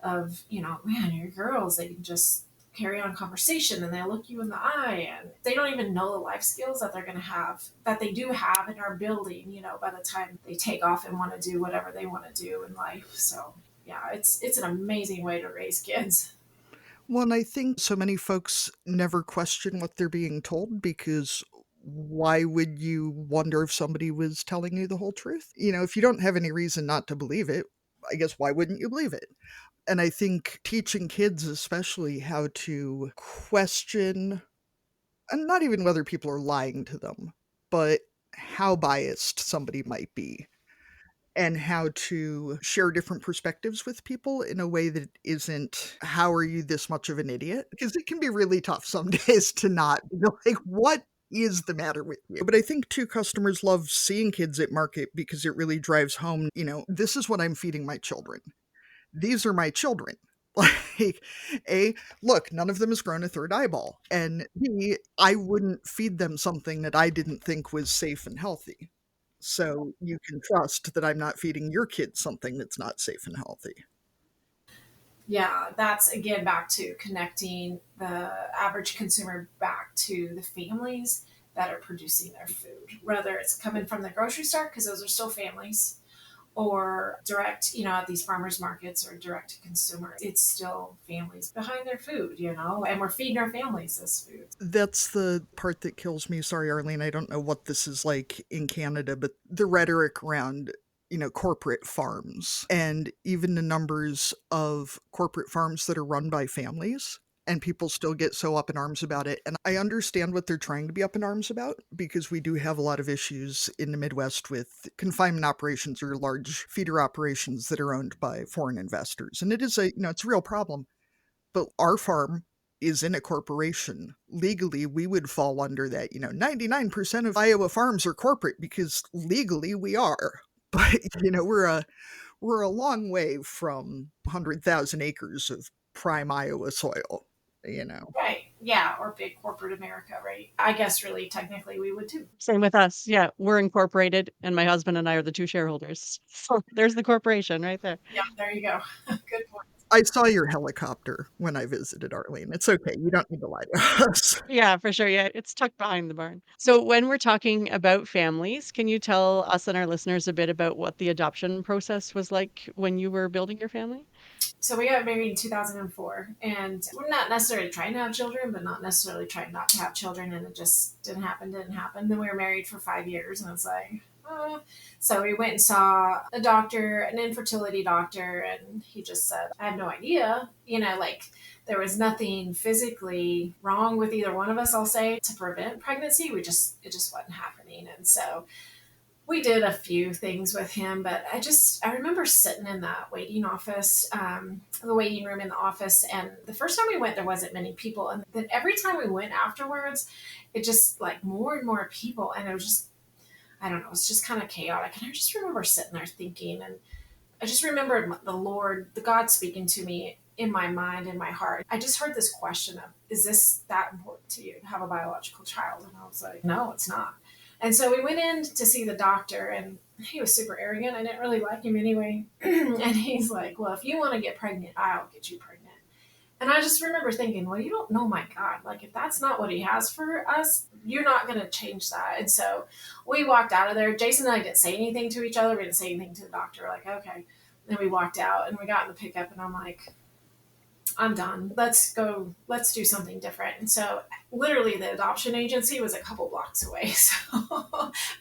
of, man, your girls, they can just carry on conversation and they'll look you in the eye and they don't even know the life skills that they're going to have, that they do have and are building, by the time they take off and want to do whatever they want to do in life. So yeah, it's an amazing way to raise kids. Well, and I think so many folks never question what they're being told because why would you wonder if somebody was telling you the whole truth? If you don't have any reason not to believe it, I guess why wouldn't you believe it? And I think teaching kids especially how to question, and not even whether people are lying to them, but how biased somebody might be and how to share different perspectives with people in a way that isn't, how are you this much of an idiot? Because it can be really tough some days to not be like, what is the matter with you? But I think too, customers love seeing kids at market because it really drives home, this is what I'm feeding my children. These are my children. Like, A, look, none of them has grown a third eyeball. And B, I wouldn't feed them something that I didn't think was safe and healthy. So you can trust that I'm not feeding your kids something that's not safe and healthy. Yeah, that's again back to connecting the average consumer back to the families that are producing their food, whether it's coming from the grocery store, because those are still families, or direct, at these farmers markets or direct to consumer. It's still families behind their food, and we're feeding our families this food. That's the part that kills me. Sorry, Arlene, I don't know what this is like in Canada, but the rhetoric around, corporate farms and even the numbers of corporate farms that are run by families. And people still get so up in arms about it. And I understand what they're trying to be up in arms about because we do have a lot of issues in the Midwest with confinement operations or large feeder operations that are owned by foreign investors. And it is it's a real problem. But our farm is in a corporation. Legally, we would fall under that. 99% of Iowa farms are corporate because legally we are. But, we're a long way from 100,000 acres of prime Iowa soil. Right. Yeah. Or big corporate America, right? I guess really technically we would too. Same with us. Yeah, we're incorporated, and my husband and I are the 2 shareholders. So there's the corporation right there. Yeah, there you go. Good point. I saw your helicopter when I visited, Arlene. It's okay. You don't need to lie to us. Yeah, for sure. Yeah, it's tucked behind the barn. So when we're talking about families, can you tell us and our listeners a bit about what the adoption process was like when you were building your family? So we got married in 2004, and we're not necessarily trying to have children, but not necessarily trying not to have children, and it just didn't happen. Then we were married for 5 years, and it's like, So we went and saw a doctor, an infertility doctor, and he just said, I have no idea. Like there was nothing physically wrong with either one of us, I'll say, to prevent pregnancy. It just wasn't happening. And so we did a few things with him, but I remember sitting in that waiting office, the waiting room in the office. And the first time we went, there wasn't many people. And then every time we went afterwards, it just like more and more people. And it was just, I don't know, it's just kind of chaotic. And I just remember sitting there thinking, and I just remembered the God speaking to me in my mind, in my heart. I just heard this question of, is this that important to you to have a biological child? And I was like, no, it's not. And so we went in to see the doctor, and he was super arrogant. I didn't really like him anyway. And he's like, well, if you want to get pregnant, I'll get you pregnant. And I just remember thinking, well, you don't know my God. Like, if that's not what he has for us, you're not going to change that. And so we walked out of there. Jason and I didn't say anything to each other. We didn't say anything to the doctor. Like, okay. And we walked out, and we got in the pickup, and I'm like, I'm done. Let's do something different. And so literally the adoption agency was a couple blocks away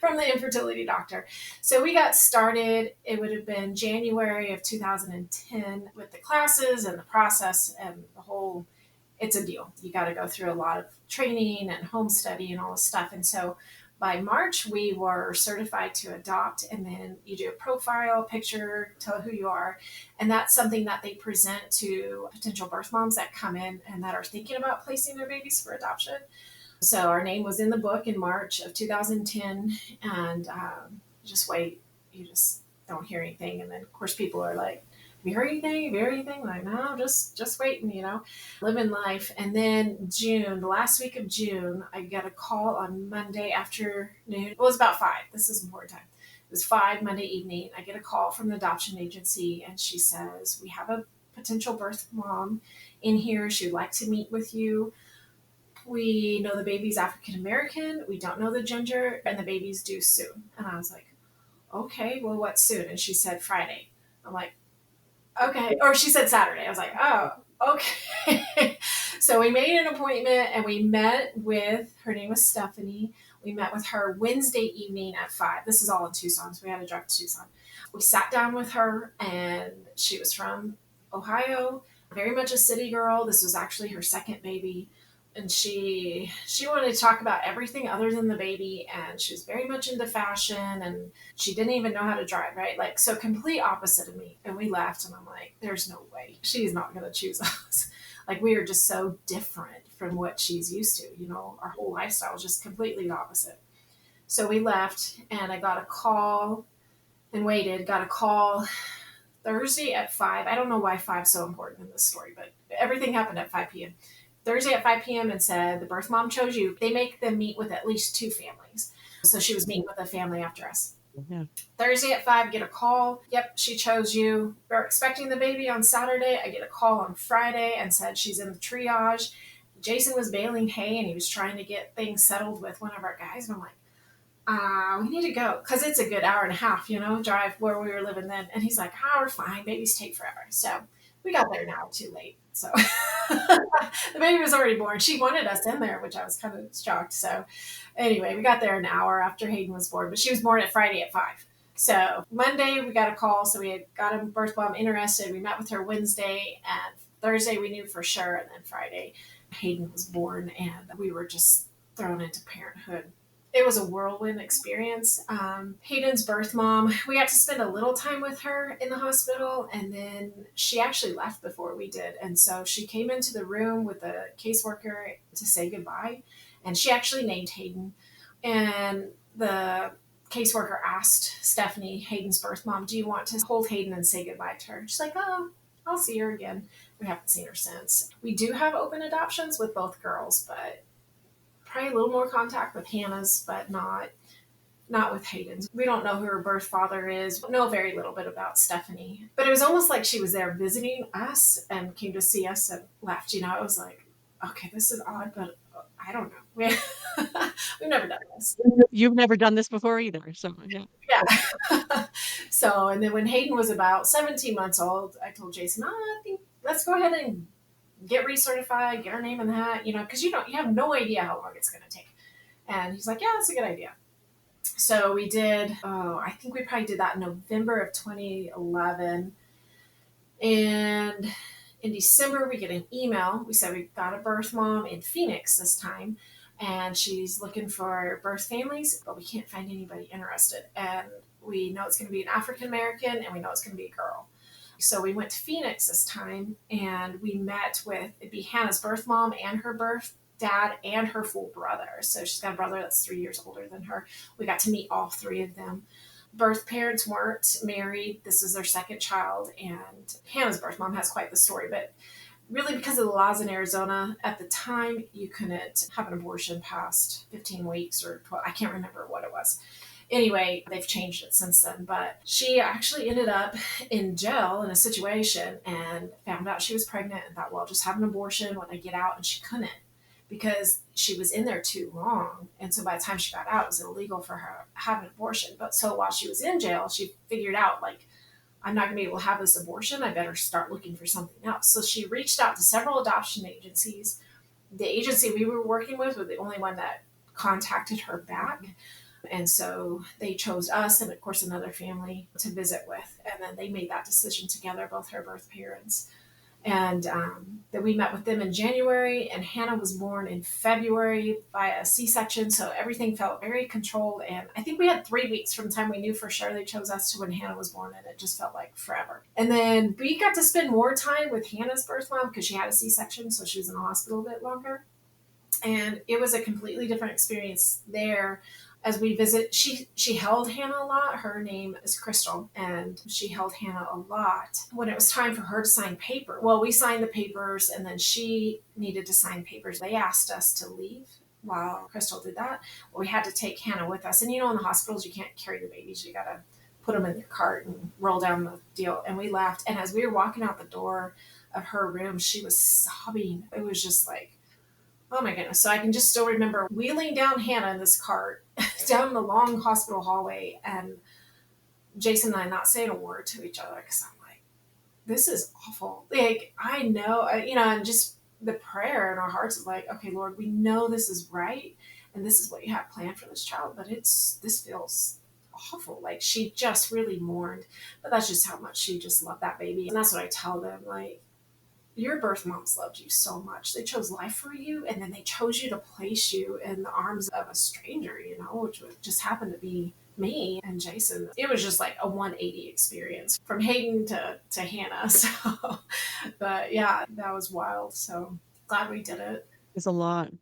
from the infertility doctor. So we got started. It would have been January of 2010 with the classes and the process and the whole, it's a deal. You got to go through a lot of training and home study and all this stuff. And so by March, we were certified to adopt, and then you do a profile, picture, tell who you are. And that's something that they present to potential birth moms that come in and that are thinking about placing their babies for adoption. So our name was in the book in March of 2010, and just wait. You just don't hear anything. And then, of course, people are like, have you heard anything? Have you heard anything? Like, no, just waiting, living life. And then June, the last week of June, I got a call on Monday afternoon. It was about 5. This is important time. It was 5 Monday evening. I get a call from the adoption agency, and she says, we have a potential birth mom in here. She would like to meet with you. We know the baby's African American. We don't know the gender, and the baby's due soon. And I was like, okay, well, what's soon? And she said Friday. I'm like, okay. Or she said Saturday. I was like, oh, okay. So we made an appointment, and we met with, her name was Stephanie. We met with her Wednesday evening at 5. This is all in Tucson, so we had to drive to Tucson. We sat down with her, and she was from Ohio, very much a city girl. This was actually her second baby. And she wanted to talk about everything other than the baby, and she was very much into fashion, and she didn't even know how to drive, right? Like, so complete opposite of me. And we left, and I'm like, there's no way. She's not going to choose us. Like, we are just so different from what she's used to, our whole lifestyle is just completely opposite. So we left, and I got a call got a call Thursday at 5. I don't know why 5 is so important in this story, but everything happened at 5 p.m. Thursday at 5 p.m. and said, the birth mom chose you. They make them meet with at least 2 families. So she was meeting with a family after us. Yeah. Thursday at 5, get a call. Yep, she chose you. We're expecting the baby on Saturday. I get a call on Friday and said she's in the triage. Jason was baling hay, and he was trying to get things settled with one of our guys. And I'm like, we need to go. Because it's a good hour and a half, drive where we were living then. And he's like, we're fine. Babies take forever. So we got there an hour too late. So the baby was already born. She wanted us in there, which I was kind of shocked. So anyway, we got there an hour after Hayden was born, but she was born at Friday at 5. So Monday we got a call. So we had got a birth mom interested. We met with her Wednesday, and Thursday we knew for sure. And then Friday Hayden was born, and we were just thrown into parenthood. It was a whirlwind experience. Hayden's birth mom, we got to spend a little time with her in the hospital, and then she actually left before we did. And so she came into the room with the caseworker to say goodbye, and she actually named Hayden. And the caseworker asked Stephanie, Hayden's birth mom, do you want to hold Hayden and say goodbye to her? She's like, oh, I'll see her again. We haven't seen her since. We do have open adoptions with both girls, but probably a little more contact with Hannah's, but not with Hayden's. We don't know who her birth father is. We know very little bit about Stephanie. But it was almost like she was there visiting us and came to see us and left. It was like, okay, this is odd, but I don't know. We've never done this. You've never done this before either. So, Yeah. So, and then when Hayden was about 17 months old, I told Jason, I think let's go ahead and get recertified, get our name in the hat, because you have no idea how long it's going to take. And he's like, yeah, that's a good idea. So we did, I think we probably did that in November of 2011. And in December, we get an email. We said we've got a birth mom in Phoenix this time, and she's looking for birth families, but we can't find anybody interested. And we know it's going to be an African American, and we know it's going to be a girl. So we went to Phoenix this time, and we met with, it'd be Hannah's birth mom and her birth dad and her full brother. So she's got a brother that's 3 years older than her. We got to meet all three of them. Birth parents weren't married. This is their second child, and Hannah's birth mom has quite the story, but really because of the laws in Arizona at the time, you couldn't have an abortion past 15 weeks or 12. I can't remember what it was. Anyway, they've changed it since then, but she actually ended up in jail in a situation and found out she was pregnant and thought, well, I'll just have an abortion when I get out, and she couldn't because she was in there too long. And so by the time she got out, it was illegal for her to have an abortion. But so while she was in jail, she figured out, like, I'm not going to be able to have this abortion. I better start looking for something else. So she reached out to several adoption agencies. The agency we were working with was the only one that contacted her back. And so they chose us and, of course, another family to visit with. And then they made that decision together, both her birth parents. And then we met with them in January, and Hannah was born in February via C-section. So everything felt very controlled. And I think we had 3 weeks from the time we knew for sure they chose us to when Hannah was born, and it just felt like forever. And then we got to spend more time with Hannah's birth mom because she had a C-section, so she was in the hospital a bit longer. And it was a completely different experience there. As we visit, she held Hannah a lot. Her name is Crystal, and she held Hannah a lot. When it was time for her to sign paper, well, we signed the papers, and then she needed to sign papers. They asked us to leave while Crystal did that. Well, we had to take Hannah with us. And in the hospitals, you can't carry the babies. You got to put them in your cart and roll down the deal. And we left. And as we were walking out the door of her room, she was sobbing. It was just like, oh my goodness. So I can just still remember wheeling down Hannah in this cart down the long hospital hallway, and Jason and I not saying a word to each other because I'm like, this is awful. Like, I know, and just the prayer in our hearts is like, okay, Lord, we know this is right, and this is what you have planned for this child, but this feels awful. Like, she just really mourned, but that's just how much she just loved that baby. And that's what I tell them, like, your birth moms loved you so much. They chose life for you, and then they chose you to place you in the arms of a stranger, which just happened to be me and Jason. It was just like a 180 experience from Hayden to Hannah. So, but yeah, that was wild. So glad we did it. It's a lot.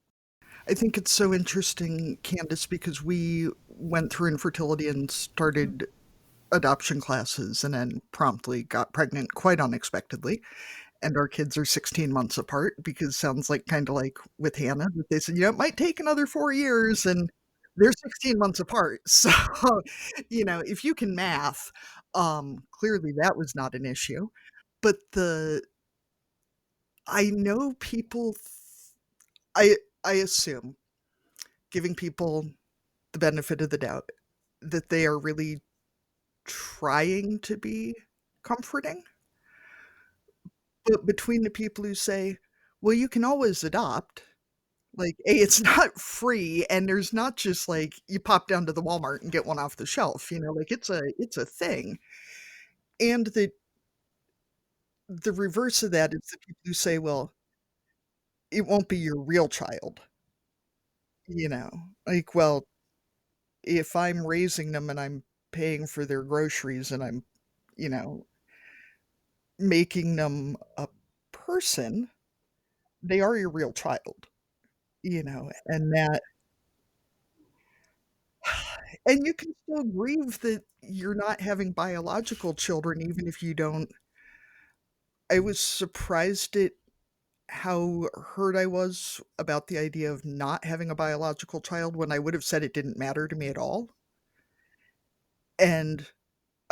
I think it's so interesting, Candice, because we went through infertility and started adoption classes and then promptly got pregnant quite unexpectedly. And our kids are 16 months apart, because sounds like kind of like with Hannah, that they said, it might take another 4 years, and they're 16 months apart. So, if you can math, clearly that was not an issue. But I know people, I assume, giving people the benefit of the doubt, that they are really trying to be comforting. But between the people who say, well, you can always adopt, like, A, it's not free, and there's not just like you pop down to the Walmart and get one off the shelf, like it's a thing. And the reverse of that is the people who say, well, it won't be your real child. Like, well, if I'm raising them and I'm paying for their groceries and I'm, making them a person, they are your real child, and and you can still grieve that you're not having biological children, even if you don't. I was surprised at how hurt I was about the idea of not having a biological child, when I would have said it didn't matter to me at all. And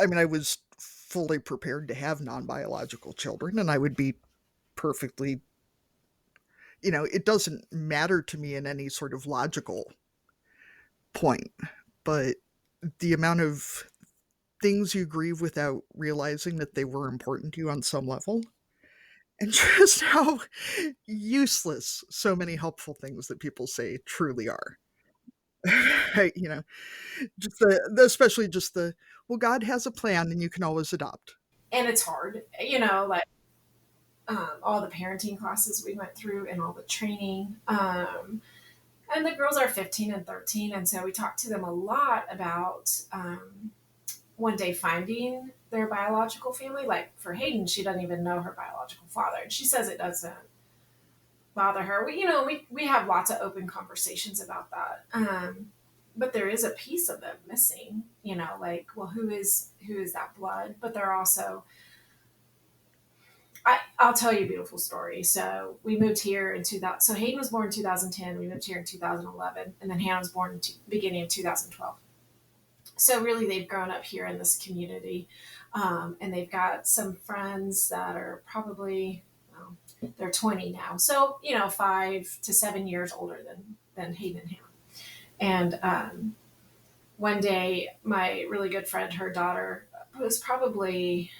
I mean, I was fully prepared to have non-biological children, and I would be perfectly, it doesn't matter to me in any sort of logical point, but the amount of things you grieve without realizing that they were important to you on some level, and just how useless so many helpful things that people say truly are. You know, just especially just well, God has a plan and you can always adopt. And it's hard, like all the parenting classes we went through and all the training. And the girls are 15 and 13. And so we talked to them a lot about one day finding their biological family. Like for Hayden, she doesn't even know her biological father. And she says it doesn't bother her. We have lots of open conversations about that. But there is a piece of them missing, like, well, who is that blood? But they're also, I'll tell you a beautiful story. So we moved here in 2000. So Hayden was born in 2010. We moved here in 2011. And then Hannah was born in beginning of 2012. So really they've grown up here in this community. And they've got some friends that are probably, they're 20 now. So, 5 to 7 years older than Hayden and Hannah. And one day, my really good friend, her daughter was probably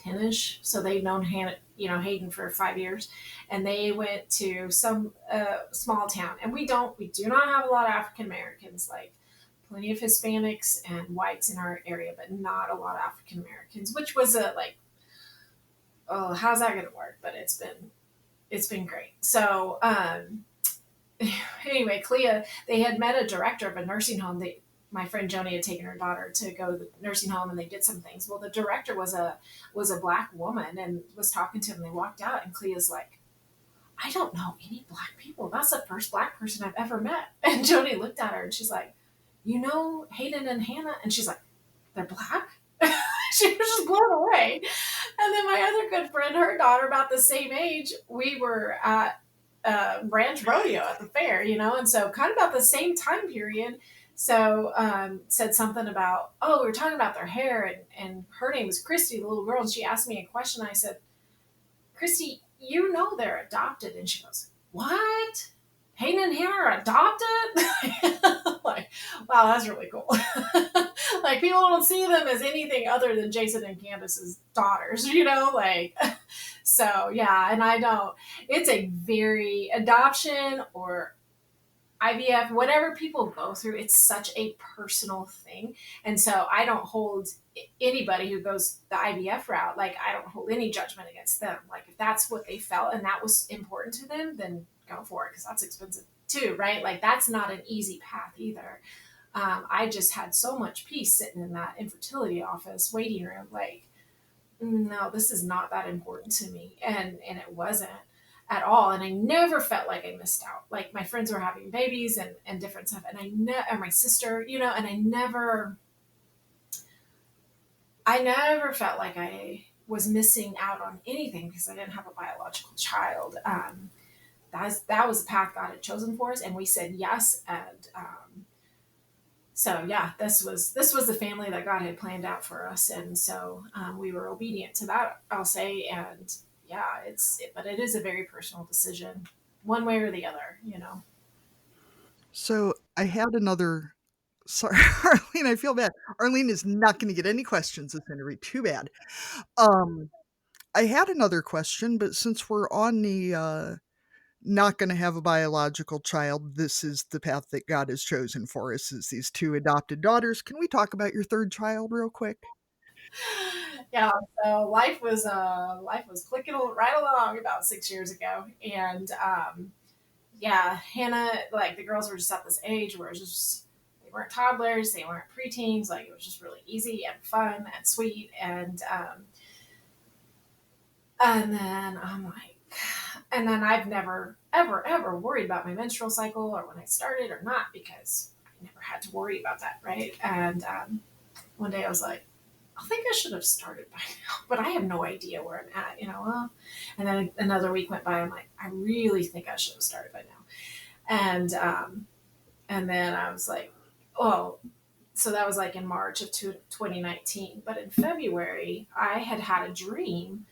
10-ish. So they've known Hayden for 5 years, and they went to some small town. And we do not have a lot of African Americans, like plenty of Hispanics and whites in our area, but not a lot of African Americans, which was oh, how's that going to work? But it's been great. So, anyway, Clea, they had met a director of a nursing home. My friend Joni had taken her daughter to go to the nursing home, and they did some things. Well, the director was a black woman and was talking to him. They walked out, and Clea's like, I don't know any black people. That's the first black person I've ever met. And Joni looked at her, and she's like, Hayden and Hannah? And she's like, they're black? She was just blown away. And then my other good friend, her daughter, about the same age, we were at ranch rodeo at the fair, and so kind of about the same time period. So said something about, we were talking about their hair, and her name was Christy, the little girl, and she asked me a question. I said, Christy, they're adopted. And she goes, what? Hayden and Hannah are adopted? Like, wow, that's really cool. Like, people don't see them as anything other than Jason and Candice's daughters, so yeah. And I don't, it's a very adoption or IVF, whatever people go through, it's such a personal thing. And so I don't hold anybody who goes the IVF route, like, I don't hold any judgment against them. Like, if that's what they felt and that was important to them, then go for it, because that's expensive too, right? Like, that's not an easy path either. I just had so much peace sitting in that infertility office waiting room, like, no, this is not that important to me. And it wasn't at all. And I never felt like I missed out. Like, my friends were having babies and different stuff. And and my sister, and I never felt like I was missing out on anything because I didn't have a biological child. That was the path God had chosen for us. And we said yes. And, so yeah, this was the family that God had planned out for us. And so, we were obedient to that, I'll say. And yeah, but it is a very personal decision, one way or the other, So I had another. Sorry, Arlene, I feel bad. Arlene is not going to get any questions this interview. Too bad. I had another question, but since we're on the not going to have a biological child, this is the path that God has chosen for us, is these 2 adopted daughters. Can we talk about your 3rd child real quick? Yeah, so life was clicking right along about 6 years ago. And yeah, Hannah, like, the girls were just at this age where it was just, they weren't toddlers, they weren't preteens, like, it was just really easy and fun and sweet. And then I'm like, and then I've never ever worried about my menstrual cycle or when I started or not, because I never had to worry about that, right? And one day I was like, I think I should have started by now, but I have no idea where I'm at, and then another week went by. I'm like, I really think I should have started by now. And then I was like, oh, so that was like in March of 2019. But in February, I had a dream,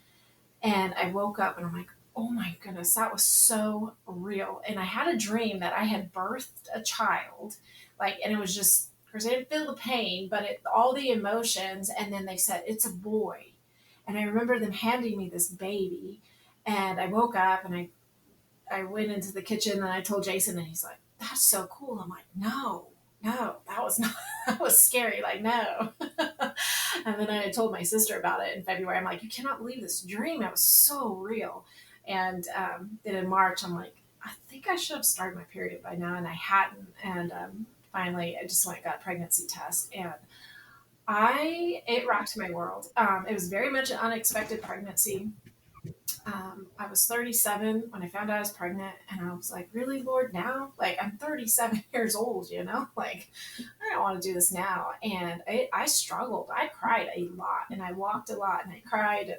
and I woke up and I'm like, oh my goodness, that was so real. And I had a dream that I had birthed a child, like, and it was just, of course, I didn't feel the pain, but all the emotions. And then they said, it's a boy. And I remember them handing me this baby. And I woke up and I went into the kitchen and I told Jason, and he's like, that's so cool. I'm like, no, no, that was not, that was scary. Like, no. And then I told my sister about it in February. I'm like, you cannot believe this dream. It was so real. And then in March, I'm like, I think I should have started my period by now. And I hadn't. And finally, I just went and got a pregnancy test. And it rocked my world. It was very much an unexpected pregnancy. I was 37 when I found out I was pregnant, and I was like, really, Lord, now? Like, I'm 37 years old, you know? Like, I don't want to do this now. And I struggled. I cried a lot, and I walked a lot, and I cried, and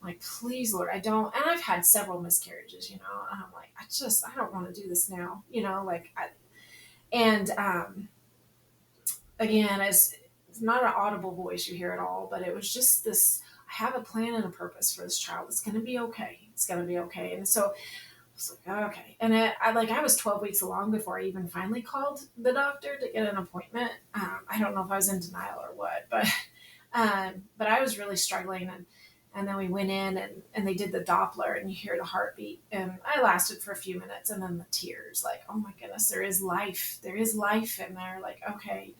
I'm like, please, Lord, I don't. And I've had several miscarriages, you know? And I'm like, I don't want to do this now, you know? Like, and again, it's not an audible voice you hear at all, but it was just this. I have a plan and a purpose for this child. It's going to be okay. It's going to be okay. And so I was like, okay. And I was 12 weeks along before I even finally called the doctor to get an appointment. I don't know if I was in denial or what, but I was really struggling. And then we went in and they did the Doppler, and you hear the heartbeat. And I lasted for a few minutes, and then the tears, like, oh my goodness, there is life. There is life in there. Like, okay.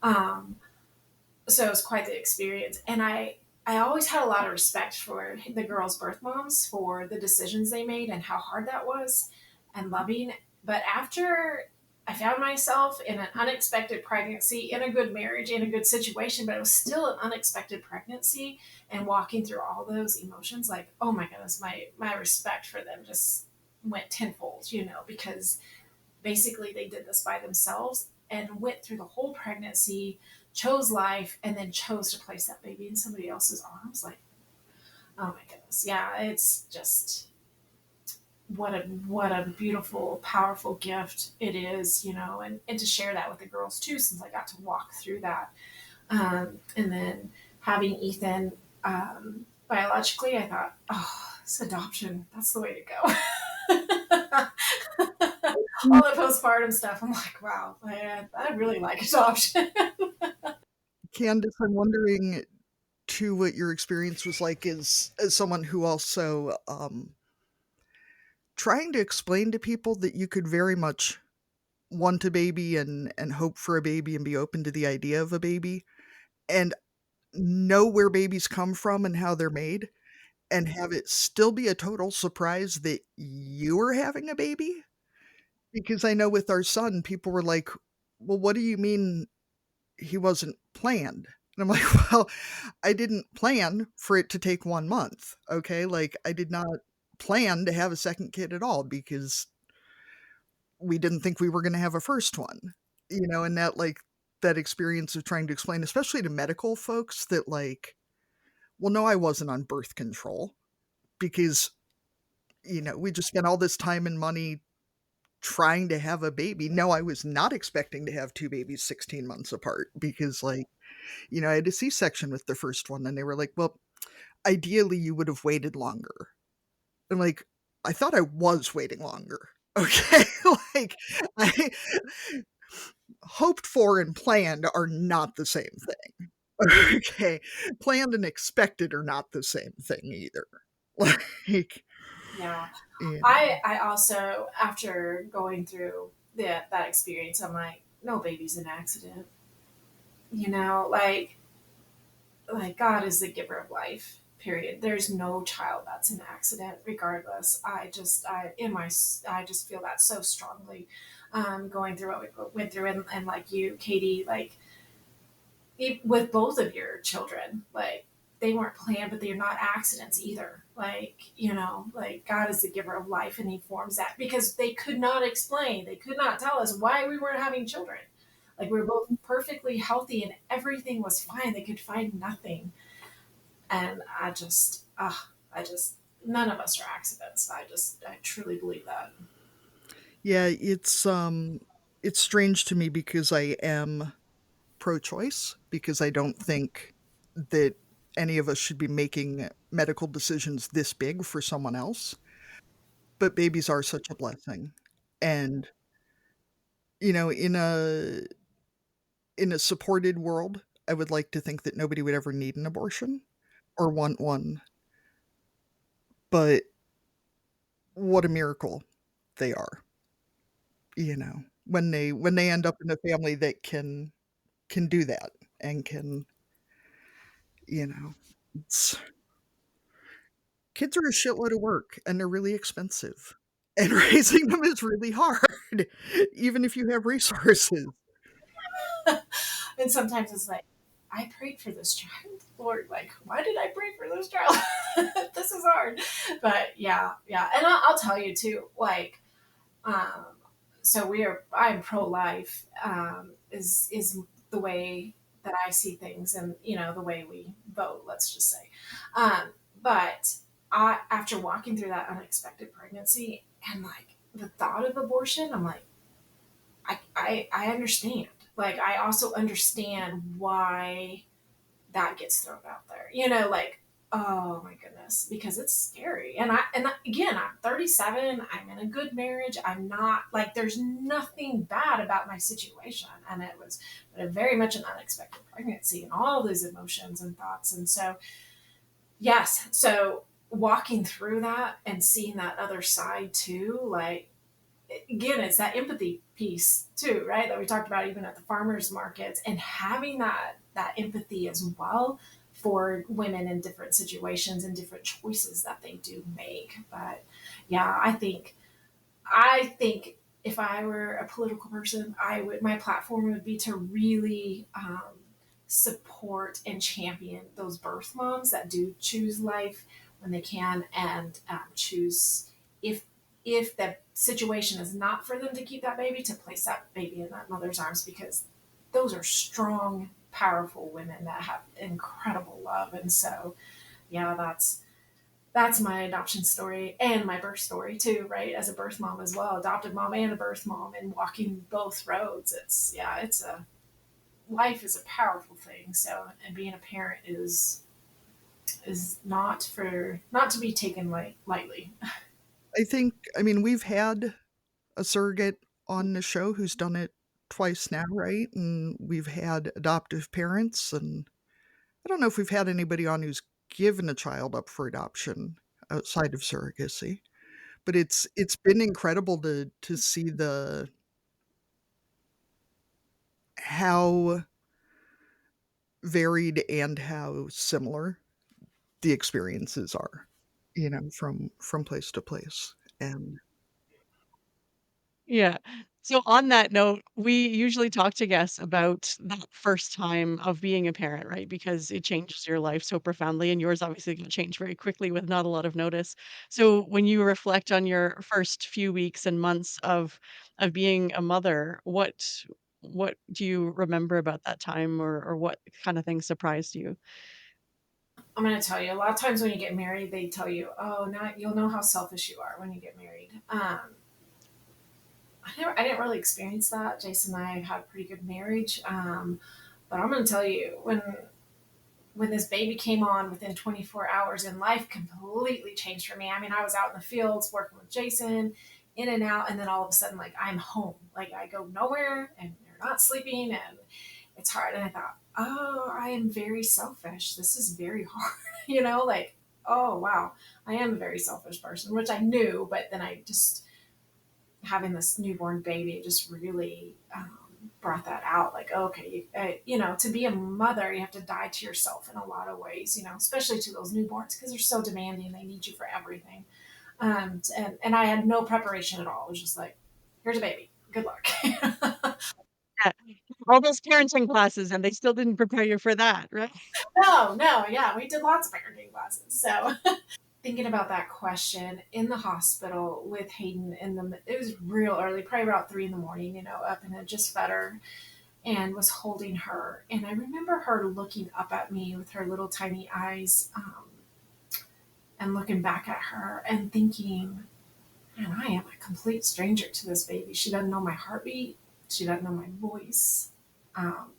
So it was quite the experience. And I always had a lot of respect for the girls' birth moms for the decisions they made and how hard that was and loving. But after I found myself in an unexpected pregnancy, in a good marriage, in a good situation, but it was still an unexpected pregnancy, and walking through all those emotions, like, oh my goodness, my respect for them just went tenfold, you know, because basically they did this by themselves and went through the whole pregnancy, chose life, and then chose to place that baby in somebody else's arms. Like, oh my goodness. Yeah, it's just what a beautiful, powerful gift it is, you know, and to share that with the girls too, since I got to walk through that. And then having Ethan biologically, I thought, oh, it's adoption. That's the way to go. All the postpartum stuff, I'm like, wow, I really like adoption. Candice, I'm wondering too what your experience was like as someone who also trying to explain to people that you could very much want a baby and hope for a baby and be open to the idea of a baby and know where babies come from and how they're made, and have it still be a total surprise that you were having a baby. Because I know with our son, people were like, well, what do you mean he wasn't planned? And I'm like, well, I didn't plan for it to take 1 month. Okay. Like, I did not plan to have a second kid at all because we didn't think we were going to have a first one, you know, and that, like, that experience of trying to explain, especially to medical folks, that, like, well, no, I wasn't on birth control because, you know, we just spent all this time and money trying to have a baby. No, I was not expecting to have 2 babies 16 months apart because, like, you know, I had a C-section with the first one, and they were like, well, ideally you would have waited longer. I'm like, I thought I was waiting longer. Okay. Like, I hoped for and planned are not the same thing. Okay. Planned and expected are not the same thing either. Like, Yeah. yeah. I also, after going through that experience, I'm like, no baby's an accident. You know, like God is the giver of life. Period. There's no child that's an accident, regardless. I just feel that so strongly, going through what we went through, and like you, Katie, like with both of your children, like they weren't planned, but they're not accidents either. Like, you know, like God is the giver of life, and he forms that because they could not explain, they could not tell us why we weren't having children. Like, we were both perfectly healthy and everything was fine. They could find nothing. And I just, none of us are accidents. I truly believe that. Yeah, it's strange to me because I am pro-choice, because I don't think that any of us should be making medical decisions this big for someone else. But babies are such a blessing. And, you know, in a supported world, I would like to think that nobody would ever need an abortion or want one. But what a miracle they are, you know. when they end up in a family that can do that and can, you know, it's kids are a shitload of work, and they're really expensive, and raising them is really hard, even if you have resources. And sometimes it's like, I prayed for this child, Lord. Like, why did I pray for this child? This is hard. But yeah, yeah. And I'll tell you too, like, um, so I'm pro-life, is the way that I see things, and the way we vote, let's just say. But after walking through that unexpected pregnancy and like the thought of abortion, I'm like, I understand. Like, I also understand why that gets thrown out there. Like, oh my goodness, because it's scary. Again, I'm 37. I'm in a good marriage. I'm not like, there's nothing bad about my situation, and it was very much an unexpected pregnancy and all those emotions and thoughts. And so, yes, so walking through that and seeing that other side too, like, again, it's that empathy piece too, right? That we talked about even at the farmers markets, and having that empathy as well for women in different situations and different choices that they do make. But yeah, I think if I were a political person, my platform would be to really support and champion those birth moms that do choose life when they can, and choose, if the situation is not for them to keep that baby, to place that baby in that mother's arms, because those are strong, powerful women that have incredible love. And so, yeah, that's my adoption story and my birth story too, right? As a birth mom as well, adopted mom and a birth mom, and walking both roads. Life is a powerful thing. So, and being a parent is not to be taken lightly. I mean, we've had a surrogate on the show who's done it twice now, right? And we've had adoptive parents, and I don't know if we've had anybody on who's given a child up for adoption outside of surrogacy. But it's been incredible to see the how varied and how similar the experiences are, from place to place. And Yeah. So on that note, we usually talk to guests about that first time of being a parent, right? Because it changes your life so profoundly, and yours obviously can change very quickly with not a lot of notice. So when you reflect on your first few weeks and months of being a mother, what do you remember about that time, or what kind of things surprised you? I'm going to tell you, a lot of times when you get married, they tell you, oh, now you'll know how selfish you are when you get married. I didn't really experience that. Jason and I had a pretty good marriage. But I'm going to tell you, when this baby came on within 24 hours, and life completely changed for me. I mean, I was out in the fields working with Jason, in and out, and then all of a sudden, like, I'm home. Like, I go nowhere, and you're not sleeping, and it's hard. And I thought, oh, I am very selfish. This is very hard, like, oh, wow, I am a very selfish person, which I knew, but then I just, having this newborn baby, it just really brought that out. Like, okay, to be a mother, you have to die to yourself in a lot of ways, especially to those newborns, because they're so demanding. They need you for everything. And I had no preparation at all. It was just like, here's a baby. Good luck. Yeah. All those parenting classes, and they still didn't prepare you for that, right? No, yeah, we did lots of parenting classes. So thinking about that question in the hospital with Hayden, it was real early, probably about 3 a.m, up, and had just fed her and was holding her. And I remember her looking up at me with her little tiny eyes, and looking back at her and thinking, man, I am a complete stranger to this baby. She doesn't know my heartbeat. She doesn't know my voice. Um,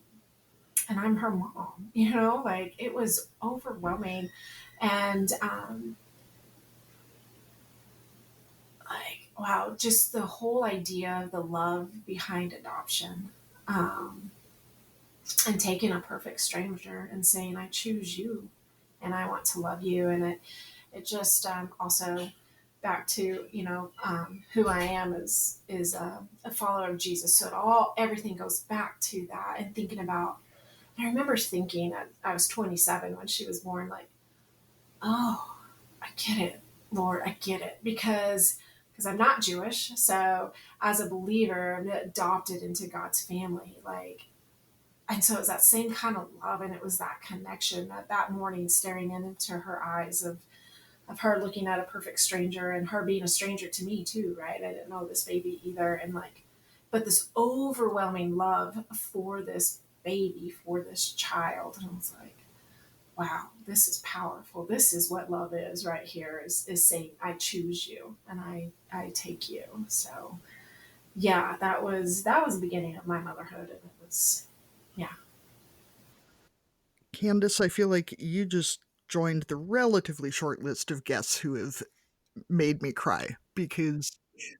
and I'm her mom, like, it was overwhelming. And, like, wow, just the whole idea of the love behind adoption, um, and taking a perfect stranger and saying, I choose you and I want to love you. And it just, also back to, who I am is a follower of Jesus. So everything goes back to that, and thinking about. I remember thinking I was 27 when she was born, like, oh, I get it, Lord, I get it, because I'm not Jewish. So as a believer, I'm adopted into God's family, like, and so it was that same kind of love, and it was that connection that morning, staring into her eyes of her looking at a perfect stranger, and her being a stranger to me too, right? I didn't know this baby either, and like, but this overwhelming love for this baby, for this child, and I was like, wow, this is powerful. This is what love is right here, is saying, I choose you and I take you. So yeah, that was the beginning of my motherhood, and it was, yeah. Candice, I feel like you just joined the relatively short list of guests who have made me cry, because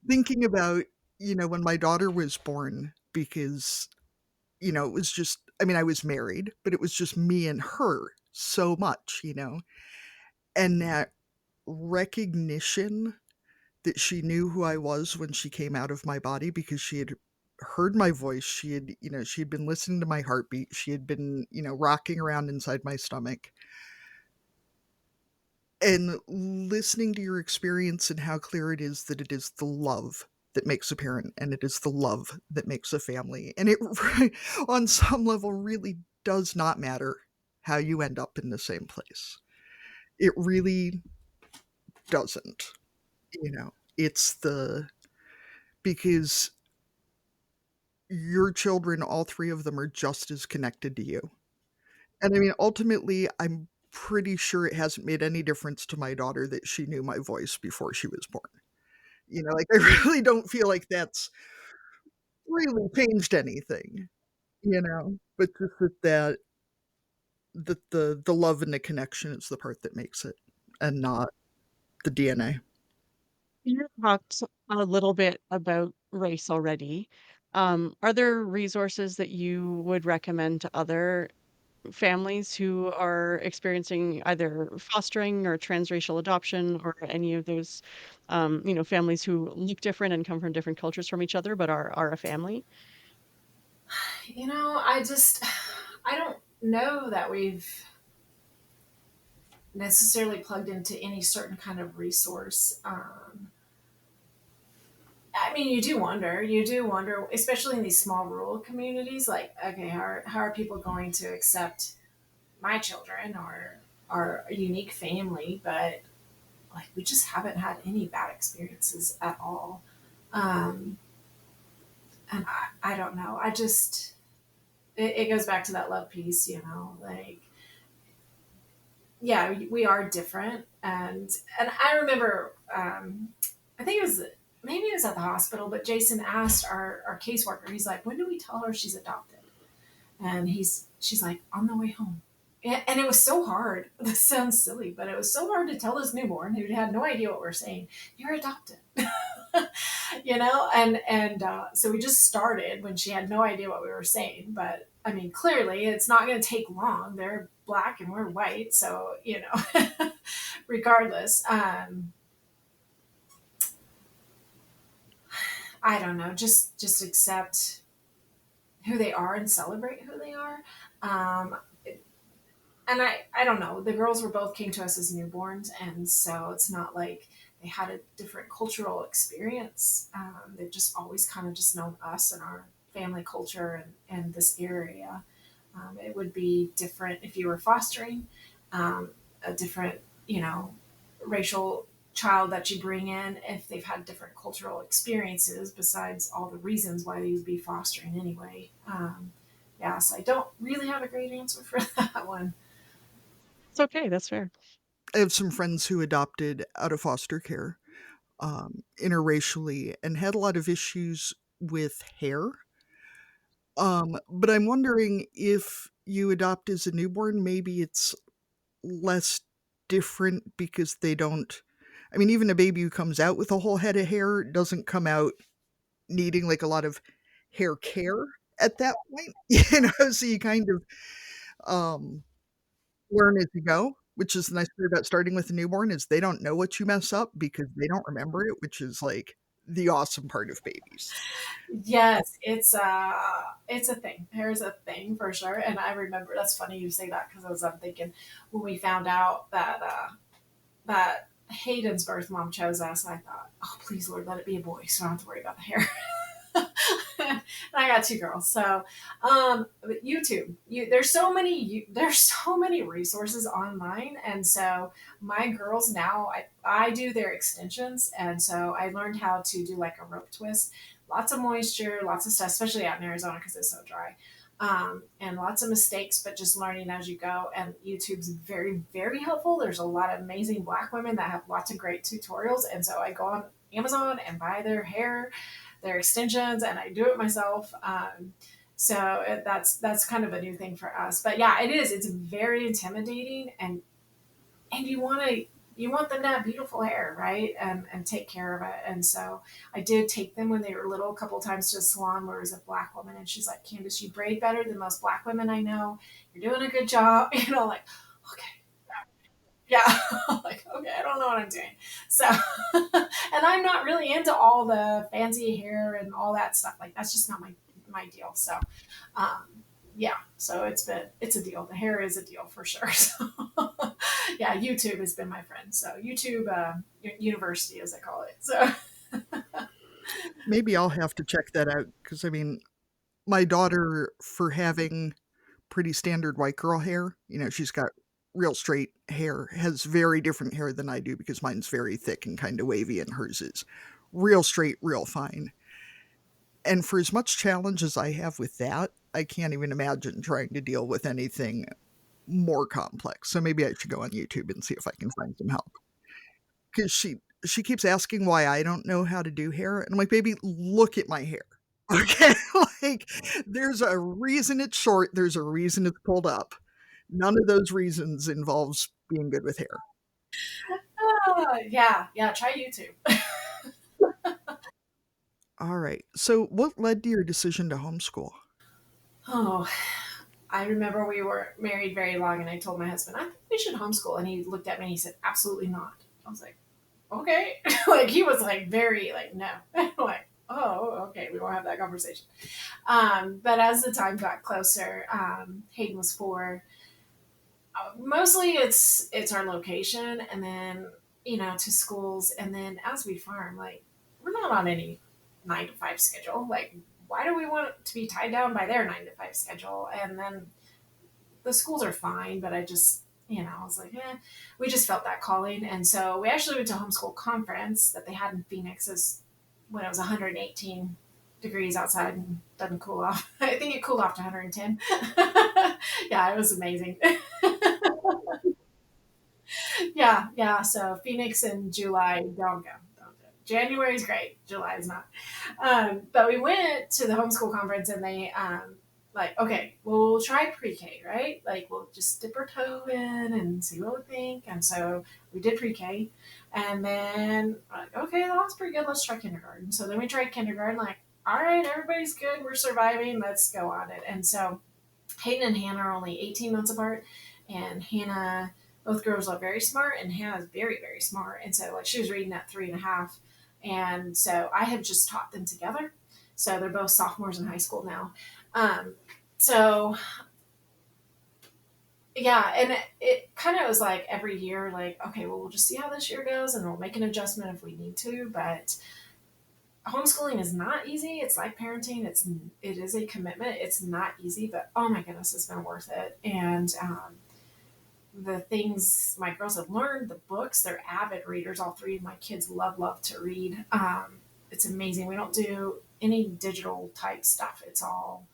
thinking about, when my daughter was born, because, it was just, I mean, I was married, but it was just me and her so much, and that recognition that she knew who I was when she came out of my body, because she had heard my voice. She had been listening to my heartbeat. She had been, rocking around inside my stomach, and listening to your experience and how clear it is that it is the love that makes a parent, and it is the love that makes a family. And it, on some level, really does not matter how you end up in the same place. It really doesn't. It's because your children, all three of them, are just as connected to you. And I mean, ultimately, I'm pretty sure it hasn't made any difference to my daughter that she knew my voice before she was born. Like, I really don't feel like that's really changed anything, but just that the love and the connection is the part that makes it, and not the DNA. You talked a little bit about race already. Are there resources that you would recommend to other families who are experiencing either fostering or transracial adoption, or any of those, families who look different and come from different cultures from each other, but are a family? I don't know that we've necessarily plugged into any certain kind of resource. I mean, you do wonder, especially in these small rural communities, like, okay, how are people going to accept my children or our unique family? But like, we just haven't had any bad experiences at all. Um, and I don't know. It goes back to that love piece, like, yeah, we are different. And I remember, I think maybe it was at the hospital, but Jason asked our caseworker, he's like, when do we tell her she's adopted? And she's like, on the way home. And it was so hard. This sounds silly, but it was so hard to tell this newborn who had no idea what we're saying, you're adopted. And so we just started when she had no idea what we were saying. But I mean, clearly it's not going to take long. They're black and we're white. So, regardless, I don't know, just accept who they are and celebrate who they are. Um, and I don't know, the girls came to us as newborns, and so it's not like they had a different cultural experience. They've just always kind of just known us and our family culture and this area. It would be different if you were fostering a different, racial child that you bring in, if they've had different cultural experiences besides all the reasons why they would be fostering anyway. Yeah, so I don't really have a great answer for that one. It's okay. That's fair. I have some friends who adopted out of foster care, interracially, and had a lot of issues with hair. But I'm wondering, if you adopt as a newborn, maybe it's less different, because they don't. I mean, even a baby who comes out with a whole head of hair doesn't come out needing like a lot of hair care at that point. So you kind of learn as you go. which is the nice part about starting with a newborn is they don't know what you mess up because they don't remember it, which is like the awesome part of babies. Yes, it's a thing. There's a thing for sure. And I remember that's funny you say that because I'm thinking when we found out that Hayden's birth mom chose us, I thought, oh please Lord, let it be a boy, so I don't have to worry about the hair. And I got two girls. So but YouTube, there's so many resources online. And so my girls now I do their extensions. And so I learned how to do like a rope twist. Lots of moisture, lots of stuff, especially out in Arizona because it's so dry. And lots of mistakes, but just learning as you go. And YouTube's very, very helpful. There's a lot of amazing Black women that have lots of great tutorials. And so I go on Amazon and buy their extensions, and I do it myself. So that's kind of a new thing for us. But yeah, it is. It's very intimidating, and you want them to have beautiful hair, right? And take care of it. And so I did take them when they were little a couple of times to a salon where it was a Black woman, and she's like, Candice, you braid better than most Black women I know. You're doing a good job. Like, okay. Yeah. Like, okay, I don't know what I'm doing. So, and I'm not really into all the fancy hair and all that stuff. Like, that's just not my deal. So, um, yeah, so it's a deal. The hair is a deal for sure. So, yeah, YouTube has been my friend. So YouTube University, as I call it. So Maybe I'll have to check that out because I mean, my daughter, for having pretty standard white girl hair, she's got real straight hair, has very different hair than I do because mine's very thick and kind of wavy and hers is real straight, real fine. And for as much challenge as I have with that, I can't even imagine trying to deal with anything more complex. So maybe I should go on YouTube and see if I can find some help. Because she keeps asking why I don't know how to do hair. And I'm like, baby, look at my hair. Okay. Like, there's a reason it's short. There's a reason it's pulled up. None of those reasons involves being good with hair. yeah, try YouTube. All right. So what led to your decision to homeschool? Oh, I remember we were married very long, and I told my husband, I think we should homeschool. And he looked at me and he said, absolutely not. I was like, okay. Like, he was like, very like, no. I'm like, oh, okay, we won't have that conversation. But as the time got closer, Hayden was 4. Mostly it's our location, and then, to schools. And then as we farm, like, we're not on any 9 to 5 schedule. Like, why do we want to be tied down by their 9 to 5 schedule? And then the schools are fine, but I just, I was like, we just felt that calling. And so we actually went to a homeschool conference that they had in Phoenix when it was 118 degrees outside and doesn't cool off. I think it cooled off to 110. Yeah, it was amazing. Yeah. So Phoenix in July, don't go. January is great. July is not. But we went to the homeschool conference, and they like, okay, well, we'll try pre-K, right? Like, we'll just dip our toe in and see what we think. And so we did pre-K, and then like, okay, that's pretty good. Let's try kindergarten. So then we tried kindergarten. Like, all right, everybody's good. We're surviving. Let's go on it. And so Hayden and Hannah are only 18 months apart, and Hannah, both girls are very smart, and Hannah is very, very smart. And so like she was reading at 3.5. And so I have just taught them together. So they're both sophomores in high school now. So yeah, and it kind of was like every year, like, okay, well, we'll just see how this year goes, and we'll make an adjustment if we need to. But homeschooling is not easy. It's like parenting. It is a commitment. It's not easy, but oh my goodness, it's been worth it. And the things my girls have learned, the books, they're avid readers. All 3 of my kids love to read. It's amazing. We don't do any digital type stuff. It's all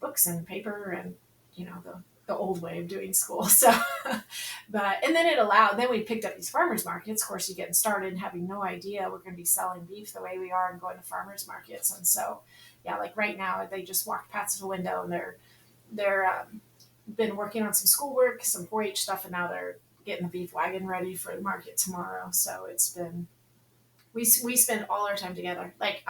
books and paper and, the old way of doing school. So, and then we picked up these farmers markets. Of course, you're getting started and having no idea we're going to be selling beef the way we are and going to farmers markets. And so, yeah, like right now they just walked past the window, and they're been working on some schoolwork, some 4-H stuff, and now they're getting the beef wagon ready for the market tomorrow. So it's been, we spend all our time together. Like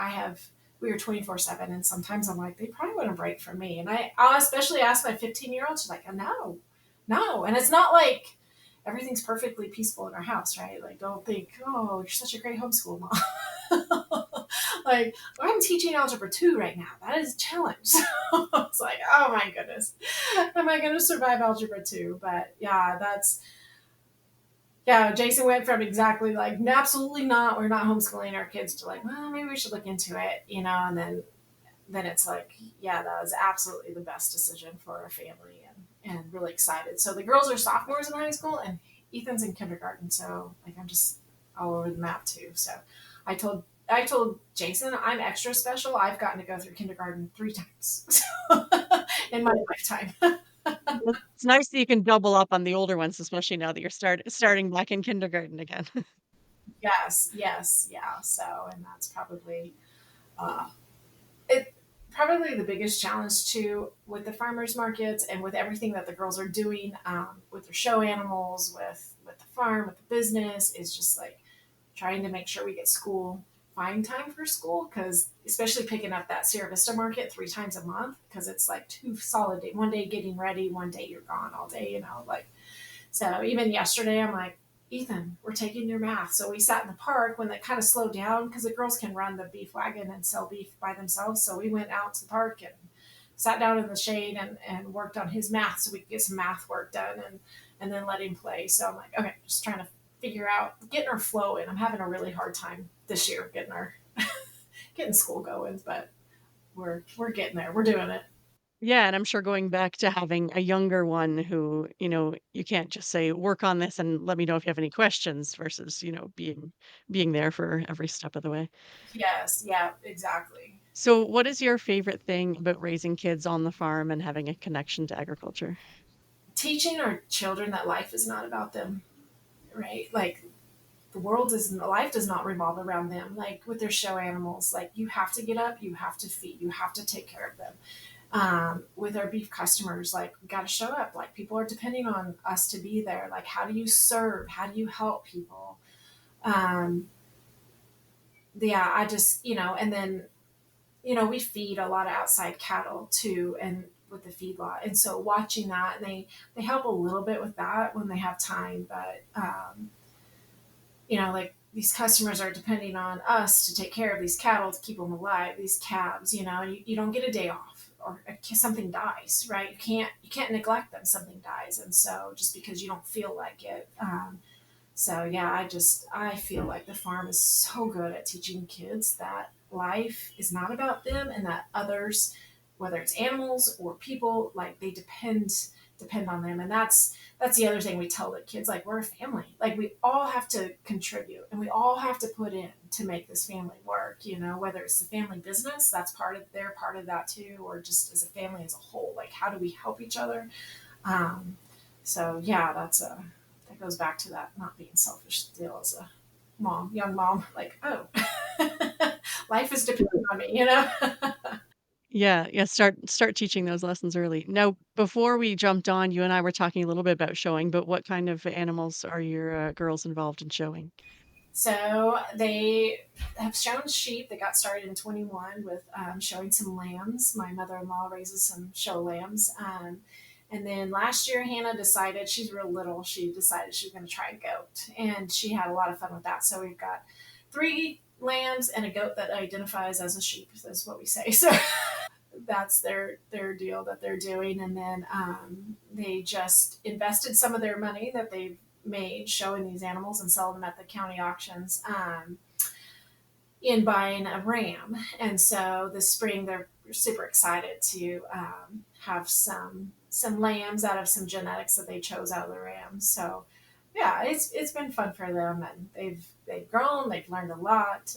we are 24/7, and sometimes I'm like, they probably want a break from me. And I'll especially ask my 15-year-old, she's like, oh, no. And it's not like everything's perfectly peaceful in our house, right? Like, don't think, oh, you're such a great homeschool mom. Like, I'm teaching algebra 2 right now. That is a challenge. So it's like, oh my goodness, am I going to survive algebra 2? But yeah, Jason went from exactly like, absolutely not, we're not homeschooling our kids, to like, well, maybe we should look into it, and then it's like, yeah, that was absolutely the best decision for our family, and really excited. So the girls are sophomores in high school, and Ethan's in kindergarten. So like, I'm just all over the map too. So I told Jason, I'm extra special. I've gotten to go through kindergarten 3 times in my lifetime. It's nice that you can double up on the older ones, especially now that you're starting back in kindergarten again. Yes, yeah. So, and that's uh, it probably the biggest challenge too with the farmers markets and with everything that the girls are doing, with their show animals, with the farm, with the business, is just like trying to make sure we get find time for school, because especially picking up that Sierra Vista market 3 times a month, because it's like 2 solid days, one day getting ready, one day you're gone all day, like. So even yesterday, I'm like, Ethan, we're taking your math. So we sat in the park when it kind of slowed down, because the girls can run the beef wagon and sell beef by themselves. So we went out to the park and sat down in the shade and worked on his math, so we could get some math work done, and then let him play. So I'm like, okay, just trying to figure out getting our flow in. I'm having a really hard time this year getting school going, but we're getting there. We're doing it. Yeah, and I'm sure going back to having a younger one who, you can't just say, "Work on this and let me know if you have any questions," versus, being there for every step of the way. Yes, yeah, exactly. So, what is your favorite thing about raising kids on the farm and having a connection to agriculture? Teaching our children that life is not about them, right? Like, the world is life does not revolve around them. Like with their show animals, like, you have to get up, you have to feed, you have to take care of them. With our beef customers, like, we got to show up. Like, people are depending on us to be there. Like, how do you serve? How do you help people? Um, yeah, I just, and then, we feed a lot of outside cattle too, and with the feedlot. And so watching that, and they help a little bit with that when they have time. But, like, these customers are depending on us to take care of these cattle, to keep them alive, these calves, and you don't get a day off, or something dies, right? You can't neglect them. Something dies. And so just because you don't feel like it. So yeah, I feel like the farm is so good at teaching kids that life is not about them, and that others, whether it's animals or people, like, they depend on them. And that's the other thing we tell the kids, like, we're a family. Like, we all have to contribute, and we all have to put in to make this family work, whether it's the family business, that's they're part of that too, or just as a family as a whole, like, how do we help each other? So yeah, that goes back to that not being selfish deal as a young mom, like, oh, life is dependent on me. Yeah, yeah, start teaching those lessons early. Now, before we jumped on, you and I were talking a little bit about showing, but what kind of animals are your girls involved in showing? So they have shown sheep. They got started in 21 with showing some lambs. My mother-in-law raises some show lambs. And then last year, Hannah decided, she's real little, she decided she was going to try a goat. And she had a lot of fun with that. So we've got 3 lambs and a goat that identifies as a sheep, is what we say. So that's their deal that they're doing. And then they just invested some of their money that they've made showing these animals and selling them at the county auctions, in buying a ram. And so this spring they're super excited to have some lambs out of some genetics that they chose out of the rams. So yeah, it's been fun for them, and they've grown, they've learned a lot.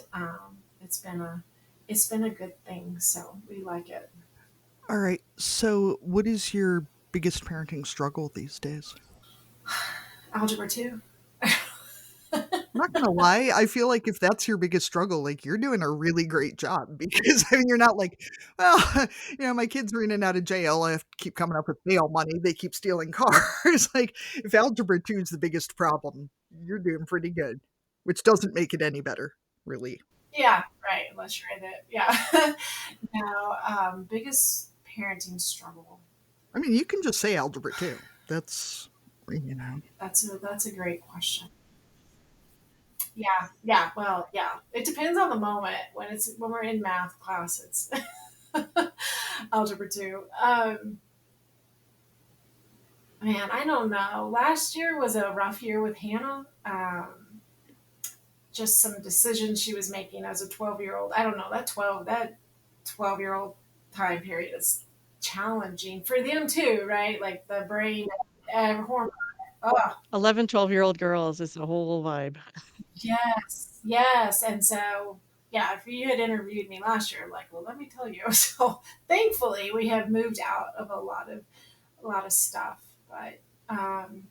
It's been a good thing, so we like it. All right. So, what is your biggest parenting struggle these days? Algebra 2. I'm not gonna lie, I feel like if that's your biggest struggle, like, you're doing a really great job because, I mean, you're not like, "Well, my kids are in and out of jail, I have to keep coming up with bail money, they keep stealing cars." Like, if Algebra 2 is the biggest problem, you're doing pretty good, which doesn't make it any better, really. Yeah, right. Unless you're in it. Yeah. Now, biggest parenting struggle. I mean, you can just say Algebra 2. That's you know. That's a great question. Yeah, yeah. Well, yeah. It depends on the moment. When we're in math class, it's algebra two. Man, I don't know. Last year was a rough year with Hannah. Just some decisions she was making as a 12-year-old. I don't know, that 12-year-old time period is challenging for them too, right? Like the brain and hormone. Oh, 11, 12-year-old girls is a whole vibe. yes, yes. And so, yeah, if you had interviewed me last year, like, well, let me tell you. So, thankfully, we have moved out of a lot of stuff, but um,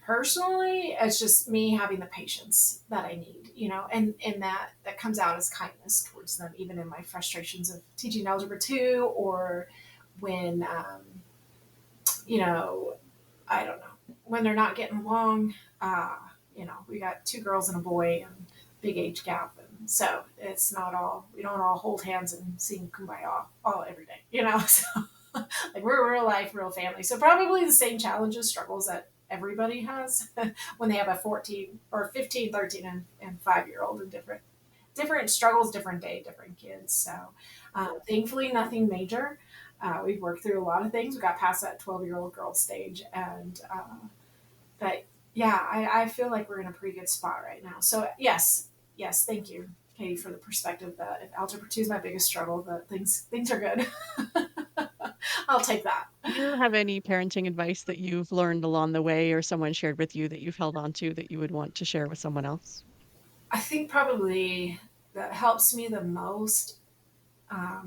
personally, it's just me having the patience that I need, and that comes out as kindness towards them, even in my frustrations of teaching algebra two, or when you know, I don't know, when they're not getting along. We got two girls and a boy, and big age gap, and so it's not all we don't all hold hands and sing kumbaya all every day, So like we're a real life, real family. So probably the same challenges, struggles that everybody has when they have a 14 or 15, 13, and 5-year old, and different struggles, different day, different kids. So thankfully nothing major. We've worked through a lot of things. We got past that 12-year-old girl stage, and but yeah, I feel like we're in a pretty good spot right now. So yes, thank you, Katie, for the perspective that if algebra two is my biggest struggle, that things are good. I'll take that. Do you have any parenting advice that you've learned along the way or someone shared with you that you've held on to that you would want to share with someone else? I think probably that helps me the most,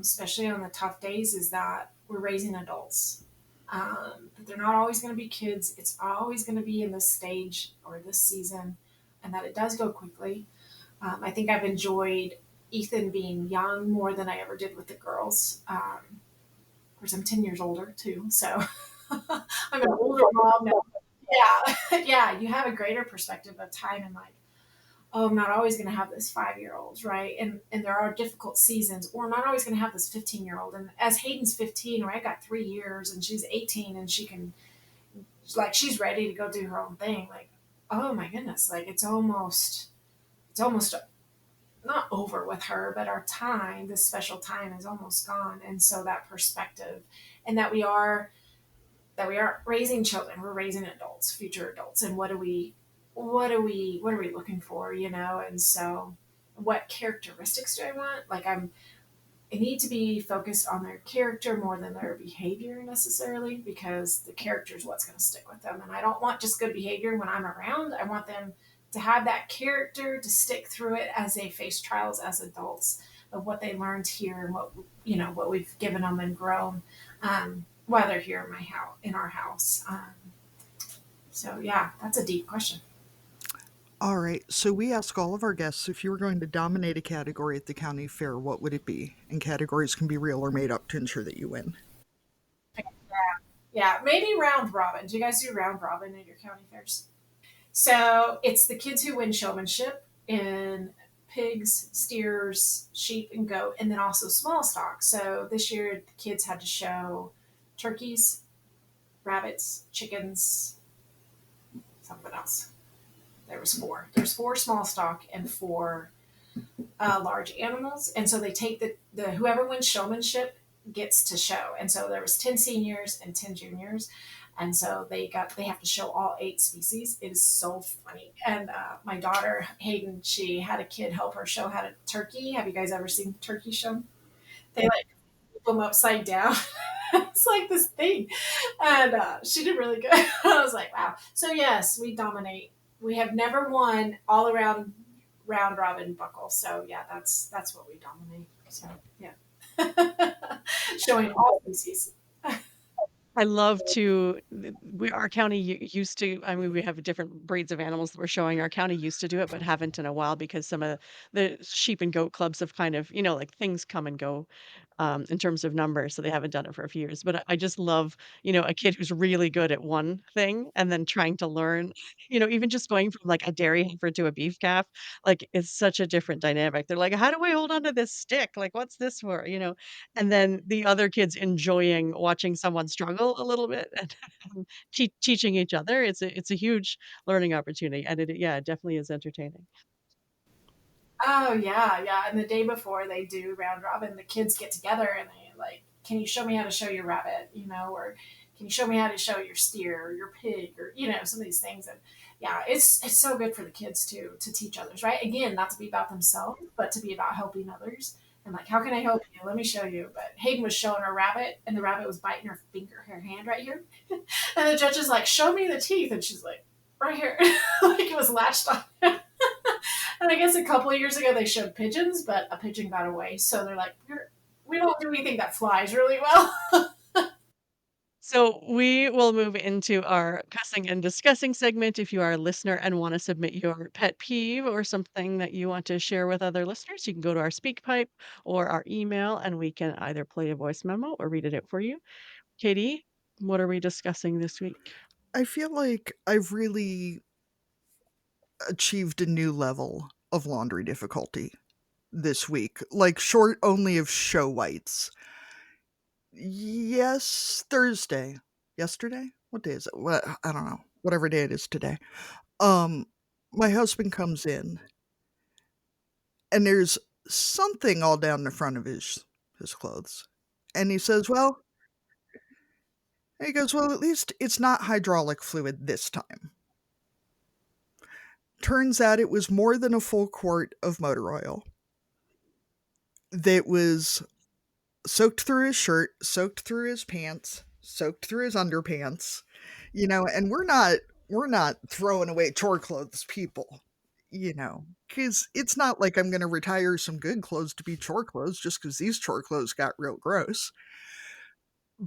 especially on the tough days, is that we're raising adults. That they're not always going to be kids. It's always going to be in this stage or this season, and that it does go quickly. I think I've enjoyed Ethan being young more than I ever did with the girls. Of course, I'm 10 years older too, so I'm an older mom now. Yeah, yeah, you have a greater perspective of time and like, oh, I'm not always going to have this 5-year-old, right? And there are difficult seasons, or I'm not always going to have this 15-year-old. And as Hayden's 15, right, I got 3 years, and she's 18, and she can, like, she's ready to go do her own thing. Like, oh my goodness, like it's almost not over with her, but our time, this special time, is almost gone. And so that perspective, and that we are raising children, we're raising adults, future adults, and what are we looking for, And so, what characteristics do I want? Like, I need to be focused on their character more than their behavior necessarily, because the character is what's going to stick with them. And I don't want just good behavior when I'm around. I want them to have that character to stick through it as they face trials as adults, of what they learned here, and what we've given them and grown, while they're here in our house. So yeah, that's a deep question. All right, so we ask all of our guests, if you were going to dominate a category at the county fair, what would it be? And categories can be real or made up to ensure that you win. Yeah, maybe round robin. Do you guys do round robin at your county fairs? So it's the kids who win showmanship in pigs, steers, sheep, and goat, and then also small stock. So this year the kids had to show turkeys, rabbits, chickens, something else. There was four. There's four small stock and four large animals, and so they take the whoever wins showmanship gets to show. And so there was 10 seniors and 10 juniors, and so they have to show all 8 species. It is so funny. And my daughter Hayden, she had a kid help her show how to turkey. Have you guys ever seen turkey show? They like flip them upside down. It's like this thing, and she did really good. I was like, wow. So yes, we dominate. We have never won all around round robin buckle. So yeah, that's what we dominate. So yeah, showing all species. I love to our county used to, I mean, we have different breeds of animals that we're showing. Our county used to do it, but haven't in a while because some of the sheep and goat clubs have kind of, like things come and go. in terms of numbers. So they haven't done it for a few years. But I just love, a kid who's really good at one thing and then trying to learn, even just going from like a dairy heifer to a beef calf, like it's such a different dynamic. They're like, how do I hold onto this stick? Like, what's this for? And then the other kids enjoying watching someone struggle a little bit and teaching each other. It's a huge learning opportunity. And yeah, it definitely is entertaining. Oh yeah, yeah. And the day before they do round robin, the kids get together and they like, can you show me how to show your rabbit, or can you show me how to show your steer or your pig or some of these things. And yeah, it's so good for the kids to teach others, right? Again, not to be about themselves, but to be about helping others. And like, how can I help you? Let me show you. But Hayden was showing her rabbit, and the rabbit was biting her finger, her hand right here. And the judge is like, show me the teeth, and she's like, right here, like it was latched on. And I guess a couple of years ago they showed pigeons, but a pigeon got away. So they're like, we don't do anything that flies really well. So we will move into our cussing and discussing segment. If you are a listener and want to submit your pet peeve or something that you want to share with other listeners, you can go to our speak pipe or our email, and we can either play a voice memo or read it out for you. Katie, what are we discussing this week? I feel like I've really achieved a new level of laundry difficulty this week, like short only of show whites. Yes, Thursday. Yesterday? What day is it? What, I don't know. Whatever day it is today. Um, my husband comes in and there's something all down the front of his clothes. And he says, "Well," he goes, "Well, at least it's not hydraulic fluid this time." Turns out it was more than a full quart of motor oil that was soaked through his shirt, soaked through his pants, soaked through his underpants, and we're not throwing away chore clothes people, because it's not like I'm going to retire some good clothes to be chore clothes just because these chore clothes got real gross.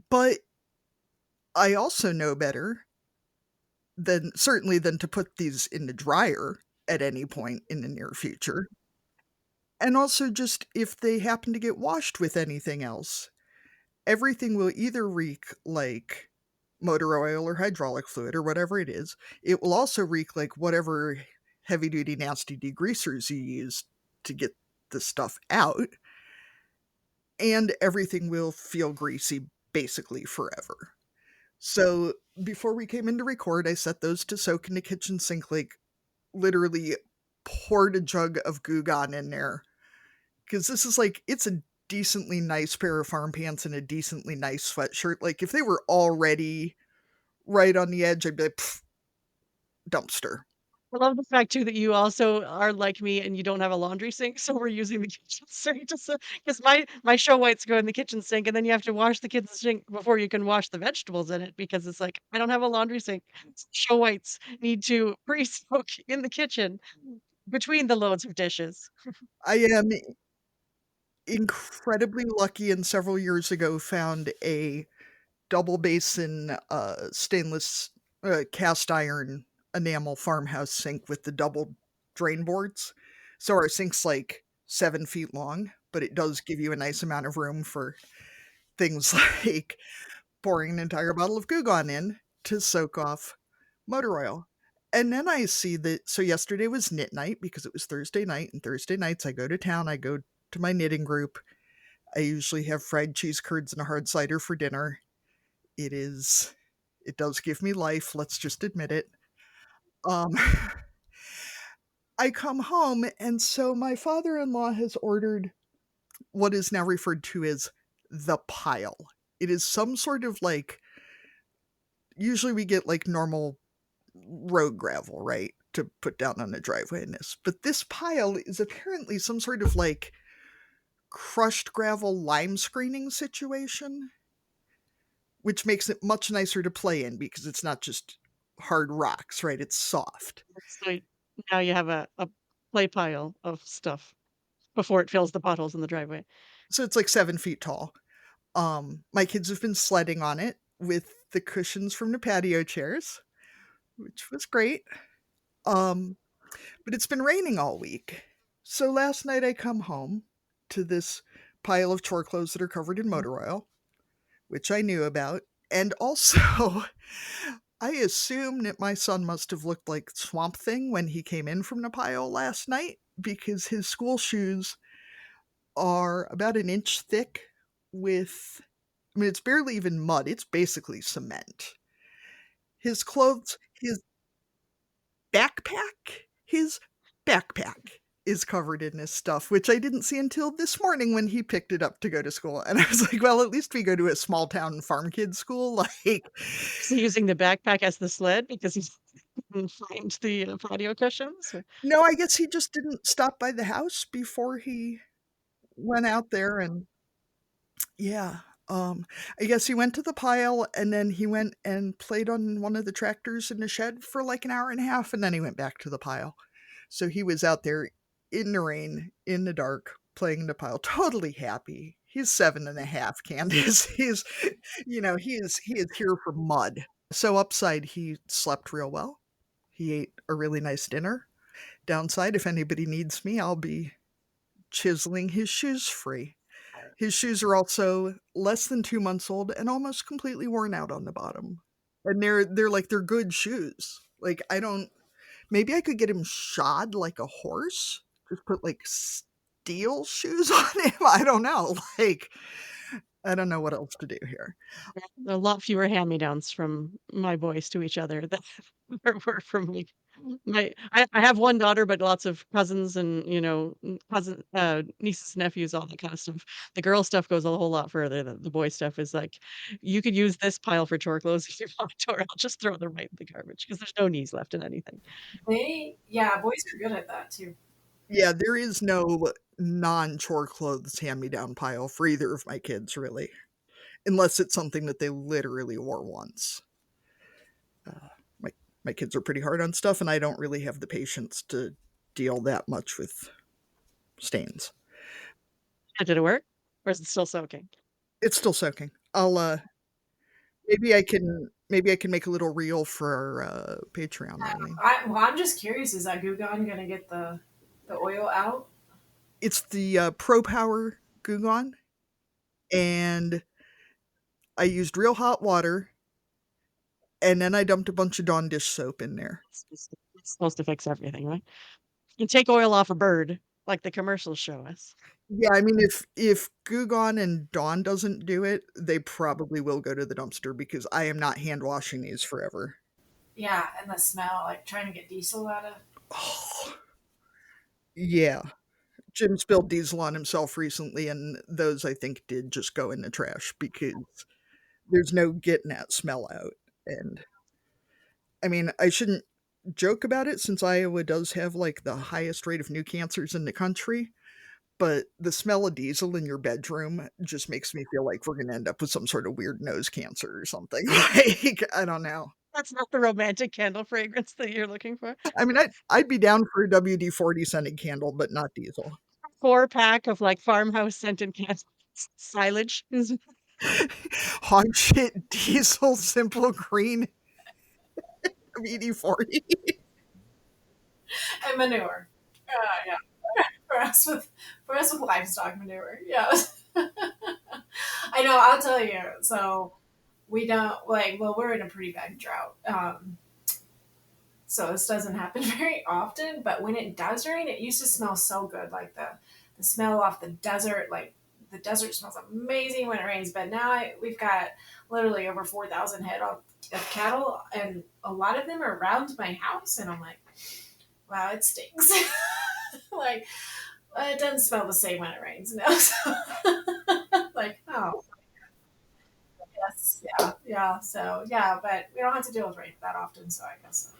But I also know better than certainly than to put these in the dryer at any point in the near future. And also just if they happen to get washed with anything else, everything will either reek like motor oil or hydraulic fluid or whatever it is. It will also reek like whatever heavy duty nasty degreasers you use to get the stuff out. And everything will feel greasy basically forever. So before we came in to record, I set those to soak in the kitchen sink, like literally poured a jug of Goo Gone in there. Because this is like, it's a decently nice pair of farm pants and a decently nice sweatshirt. Like if they were already right on the edge, I'd be like, dumpster. I love the fact too that you also are like me and you don't have a laundry sink, so we're using the kitchen sink just because my show whites go in the kitchen sink, and then you have to wash the kitchen sink before you can wash the vegetables in it because it's like I don't have a laundry sink. Show whites need to pre-soak in the kitchen between the loads of dishes. I am incredibly lucky and several years ago found a double basin stainless cast iron enamel farmhouse sink with the double drain boards. So our sink's like 7 feet long, but it does give you a nice amount of room for things like pouring an entire bottle of Goo Gone in to soak off motor oil. And then I see that, so yesterday was knit night because it was Thursday night, and Thursday nights I go to town, I go to my knitting group. I usually have fried cheese curds and a hard cider for dinner. It does give me life, let's just admit it. Um, I come home, and so my father-in-law has ordered what is now referred to as the pile. It is some sort of like, usually we get like normal road gravel, right, to put down on the driveway in this. But this pile is apparently some sort of like crushed gravel lime screening situation, which makes it much nicer to play in because it's not just hard rocks, right? It's soft. So now you have a play pile of stuff before it fills the potholes in the driveway. So it's like 7 feet tall. My kids have been sledding on it with the cushions from the patio chairs, which was great. But it's been raining all week. So last night I come home to this pile of chore clothes that are covered in motor oil, which I knew about. And also, I assume that my son must have looked like Swamp Thing when he came in from the pile last night because his school shoes are about an inch thick with, I mean, it's barely even mud, it's basically cement. His clothes, backpack, his backpack is covered in this stuff, which I didn't see until this morning when he picked it up to go to school. And I was like, well, at least we go to a small town farm kid school. Like, Is he using the backpack as the sled because he's couldn't find the patio cushions? no, I guess he just didn't stop by the house before he went out there. And yeah, I guess he went to the pile and then he went and played on one of the tractors in the shed for like an hour and a half, and then he went back to the pile. So he was out there in the rain, in the dark, playing in the pile, totally happy. He's 7.5, Candice. He is here for mud. So upside, he slept real well. He ate a really nice dinner. Downside, if anybody needs me, I'll be chiseling his shoes free. His shoes are also less than 2 months old and almost completely worn out on the bottom. And they're good shoes. Like, I don't, maybe I could get him shod like a horse. Just put like steel shoes on him. I don't know. Like, I don't know what else to do here. A lot fewer hand-me-downs from my boys to each other than there were from me. I have one daughter, but lots of cousins and nieces, nephews, all that kind of stuff. The girl stuff goes a whole lot further. The boy stuff is like, you could use this pile for chore clothes if you want to, or I'll just throw them right in the garbage because there's no knees left in anything. Boys are good at that too. Yeah, there is no non-chore clothes hand-me-down pile for either of my kids, really. Unless it's something that they literally wore once. My kids are pretty hard on stuff, and I don't really have the patience to deal that much with stains. Did it work? Or is it still soaking? It's still soaking. I'll maybe I can make a little reel for our Patreon, Arlene. I'm just curious, is that Goo Gone gonna get the oil out? It's the Pro Power Goo Gone, and I used real hot water, and then I dumped a bunch of Dawn dish soap in there. It's supposed to fix everything, right? You can take oil off a bird, like the commercials show us. Yeah, I mean, if Goo Gone and Dawn doesn't do it, they probably will go to the dumpster because I am not hand washing these forever. Yeah, and the smell, like trying to get diesel out of. Oh, yeah. Jim spilled diesel on himself recently, and those I think did just go in the trash because there's no getting that smell out. And I mean, I shouldn't joke about it since Iowa does have like the highest rate of new cancers in the country, but the smell of diesel in your bedroom just makes me feel like we're going to end up with some sort of weird nose cancer or something. Like, I don't know. That's not the romantic candle fragrance that you're looking for. I mean, I'd be down for a WD-40 scented candle, but not diesel. 4-pack of like farmhouse scented candles, silage. Hog shit, diesel, simple green, WD-40. And manure. Yeah. For us with livestock manure. Yeah. I know, I'll tell you. So we don't we're in a pretty bad drought. So this doesn't happen very often, but when it does rain, it used to smell so good. Like the smell off the desert, like the desert smells amazing when it rains. But now we've got literally over 4,000 head of cattle, and a lot of them are around my house, and I'm like, wow, it stinks. Like, it doesn't smell the same when it rains now. So, like, oh, yes, yeah. So, yeah, but we don't have to deal with rain that often, so I guess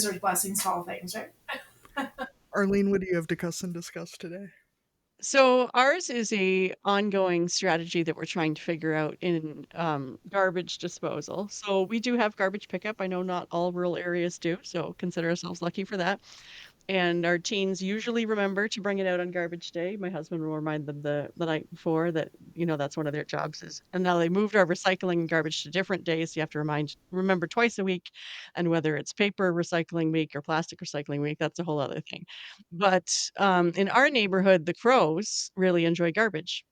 there's blessings to all things, right? Arlene, what do you have to cuss and discuss today? So ours is a ongoing strategy that we're trying to figure out in garbage disposal. So we do have garbage pickup. I know not all rural areas do, so consider ourselves lucky for that. and our teens usually remember to bring it out on garbage day. My husband will remind them the night before that, that's one of their jobs is. And now they moved our recycling and garbage to different days. So you have to remember twice a week. And whether it's paper recycling week or plastic recycling week, that's a whole other thing. But in our neighborhood, the crows really enjoy garbage.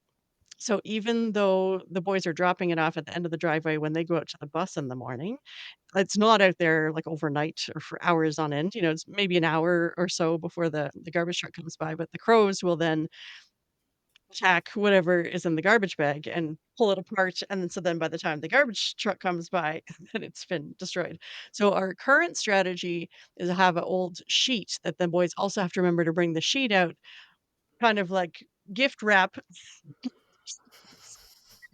So even though the boys are dropping it off at the end of the driveway when they go out to the bus in the morning, it's not out there like overnight or for hours on end. It's maybe an hour or so before the garbage truck comes by, but the crows will then attack whatever is in the garbage bag and pull it apart. And then so then by the time the garbage truck comes by, then it's been destroyed. So our current strategy is to have an old sheet that the boys also have to remember to bring the sheet out, kind of like gift wrap.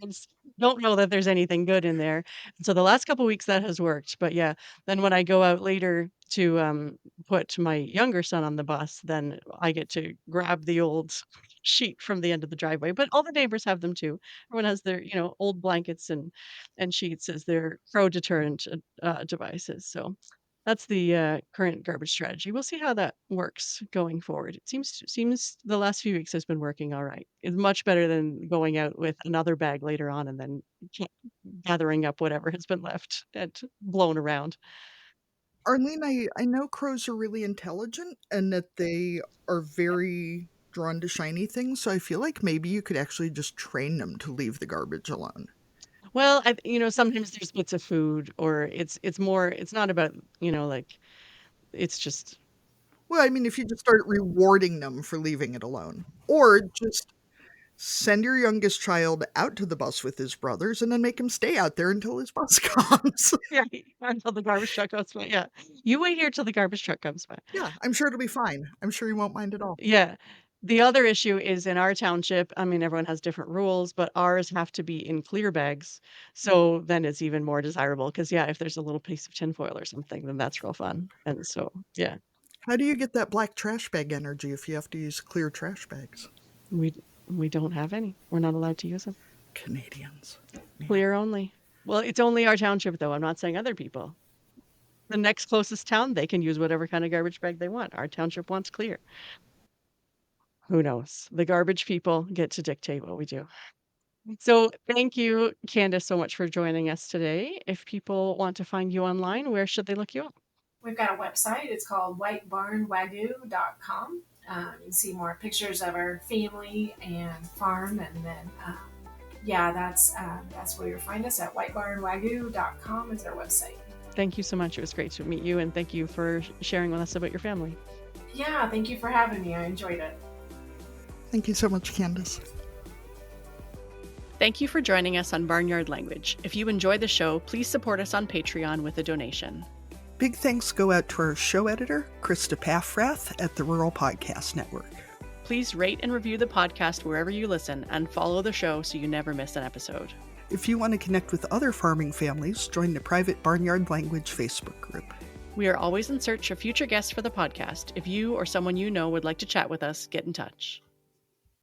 I just don't know that there's anything good in there. And so the last couple weeks that has worked. But yeah, then when I go out later to put my younger son on the bus, then I get to grab the old sheet from the end of the driveway. But all the neighbors have them too. Everyone has their, old blankets and sheets as their crow deterrent devices. So that's the current garbage strategy. We'll see how that works going forward. It seems the last few weeks has been working all right. It's much better than going out with another bag later on and then gathering up whatever has been left and blown around. Arlene, I know crows are really intelligent and that they are very drawn to shiny things, so I feel like maybe you could actually just train them to leave the garbage alone. Well, sometimes there's bits of food, or it's more. It's not about like it's just Well, I mean, if you just start rewarding them for leaving it alone, or just send your youngest child out to the bus with his brothers and then make him stay out there until his bus comes. yeah until the garbage truck goes by. Yeah, you wait here till the garbage truck comes by. Yeah, I'm sure it'll be fine. I'm sure he won't mind at all. Yeah. The other issue is in our township, I mean, everyone has different rules, but ours have to be in clear bags. So then it's even more desirable because, yeah, if there's a little piece of tinfoil or something, then that's real fun. And so, yeah, How do you get that black trash bag energy if you have to use clear trash bags? we we don't have any. We're not allowed to use them. Canadians. Yeah. Clear only. Well, it's only our township, though. I'm not saying other people. The next closest town, they can use whatever kind of garbage bag they want. Our township wants clear. Who knows? The garbage people get to dictate what we do. So thank you, Candice, so much for joining us today. If people want to find you online, where should they look you up? We've got a website. It's called whitebarnwagyu.com. You can see more pictures of our family and farm, and then that's where you'll find us at whitebarnwagyu.com is our website. Thank you so much. It was great to meet you, and thank you for sharing with us about your family. Yeah, thank you for having me. I enjoyed it. Thank you so much, Candice. Thank you for joining us on Barnyard Language. If you enjoy the show, please support us on Patreon with a donation. Big thanks go out to our show editor, Krista Paffrath at the Rural Podcast Network. Please rate and review the podcast wherever you listen and follow the show so you never miss an episode. If you want to connect with other farming families, join the private Barnyard Language Facebook group. We are always in search of future guests for the podcast. If you or someone you know would like to chat with us, get in touch.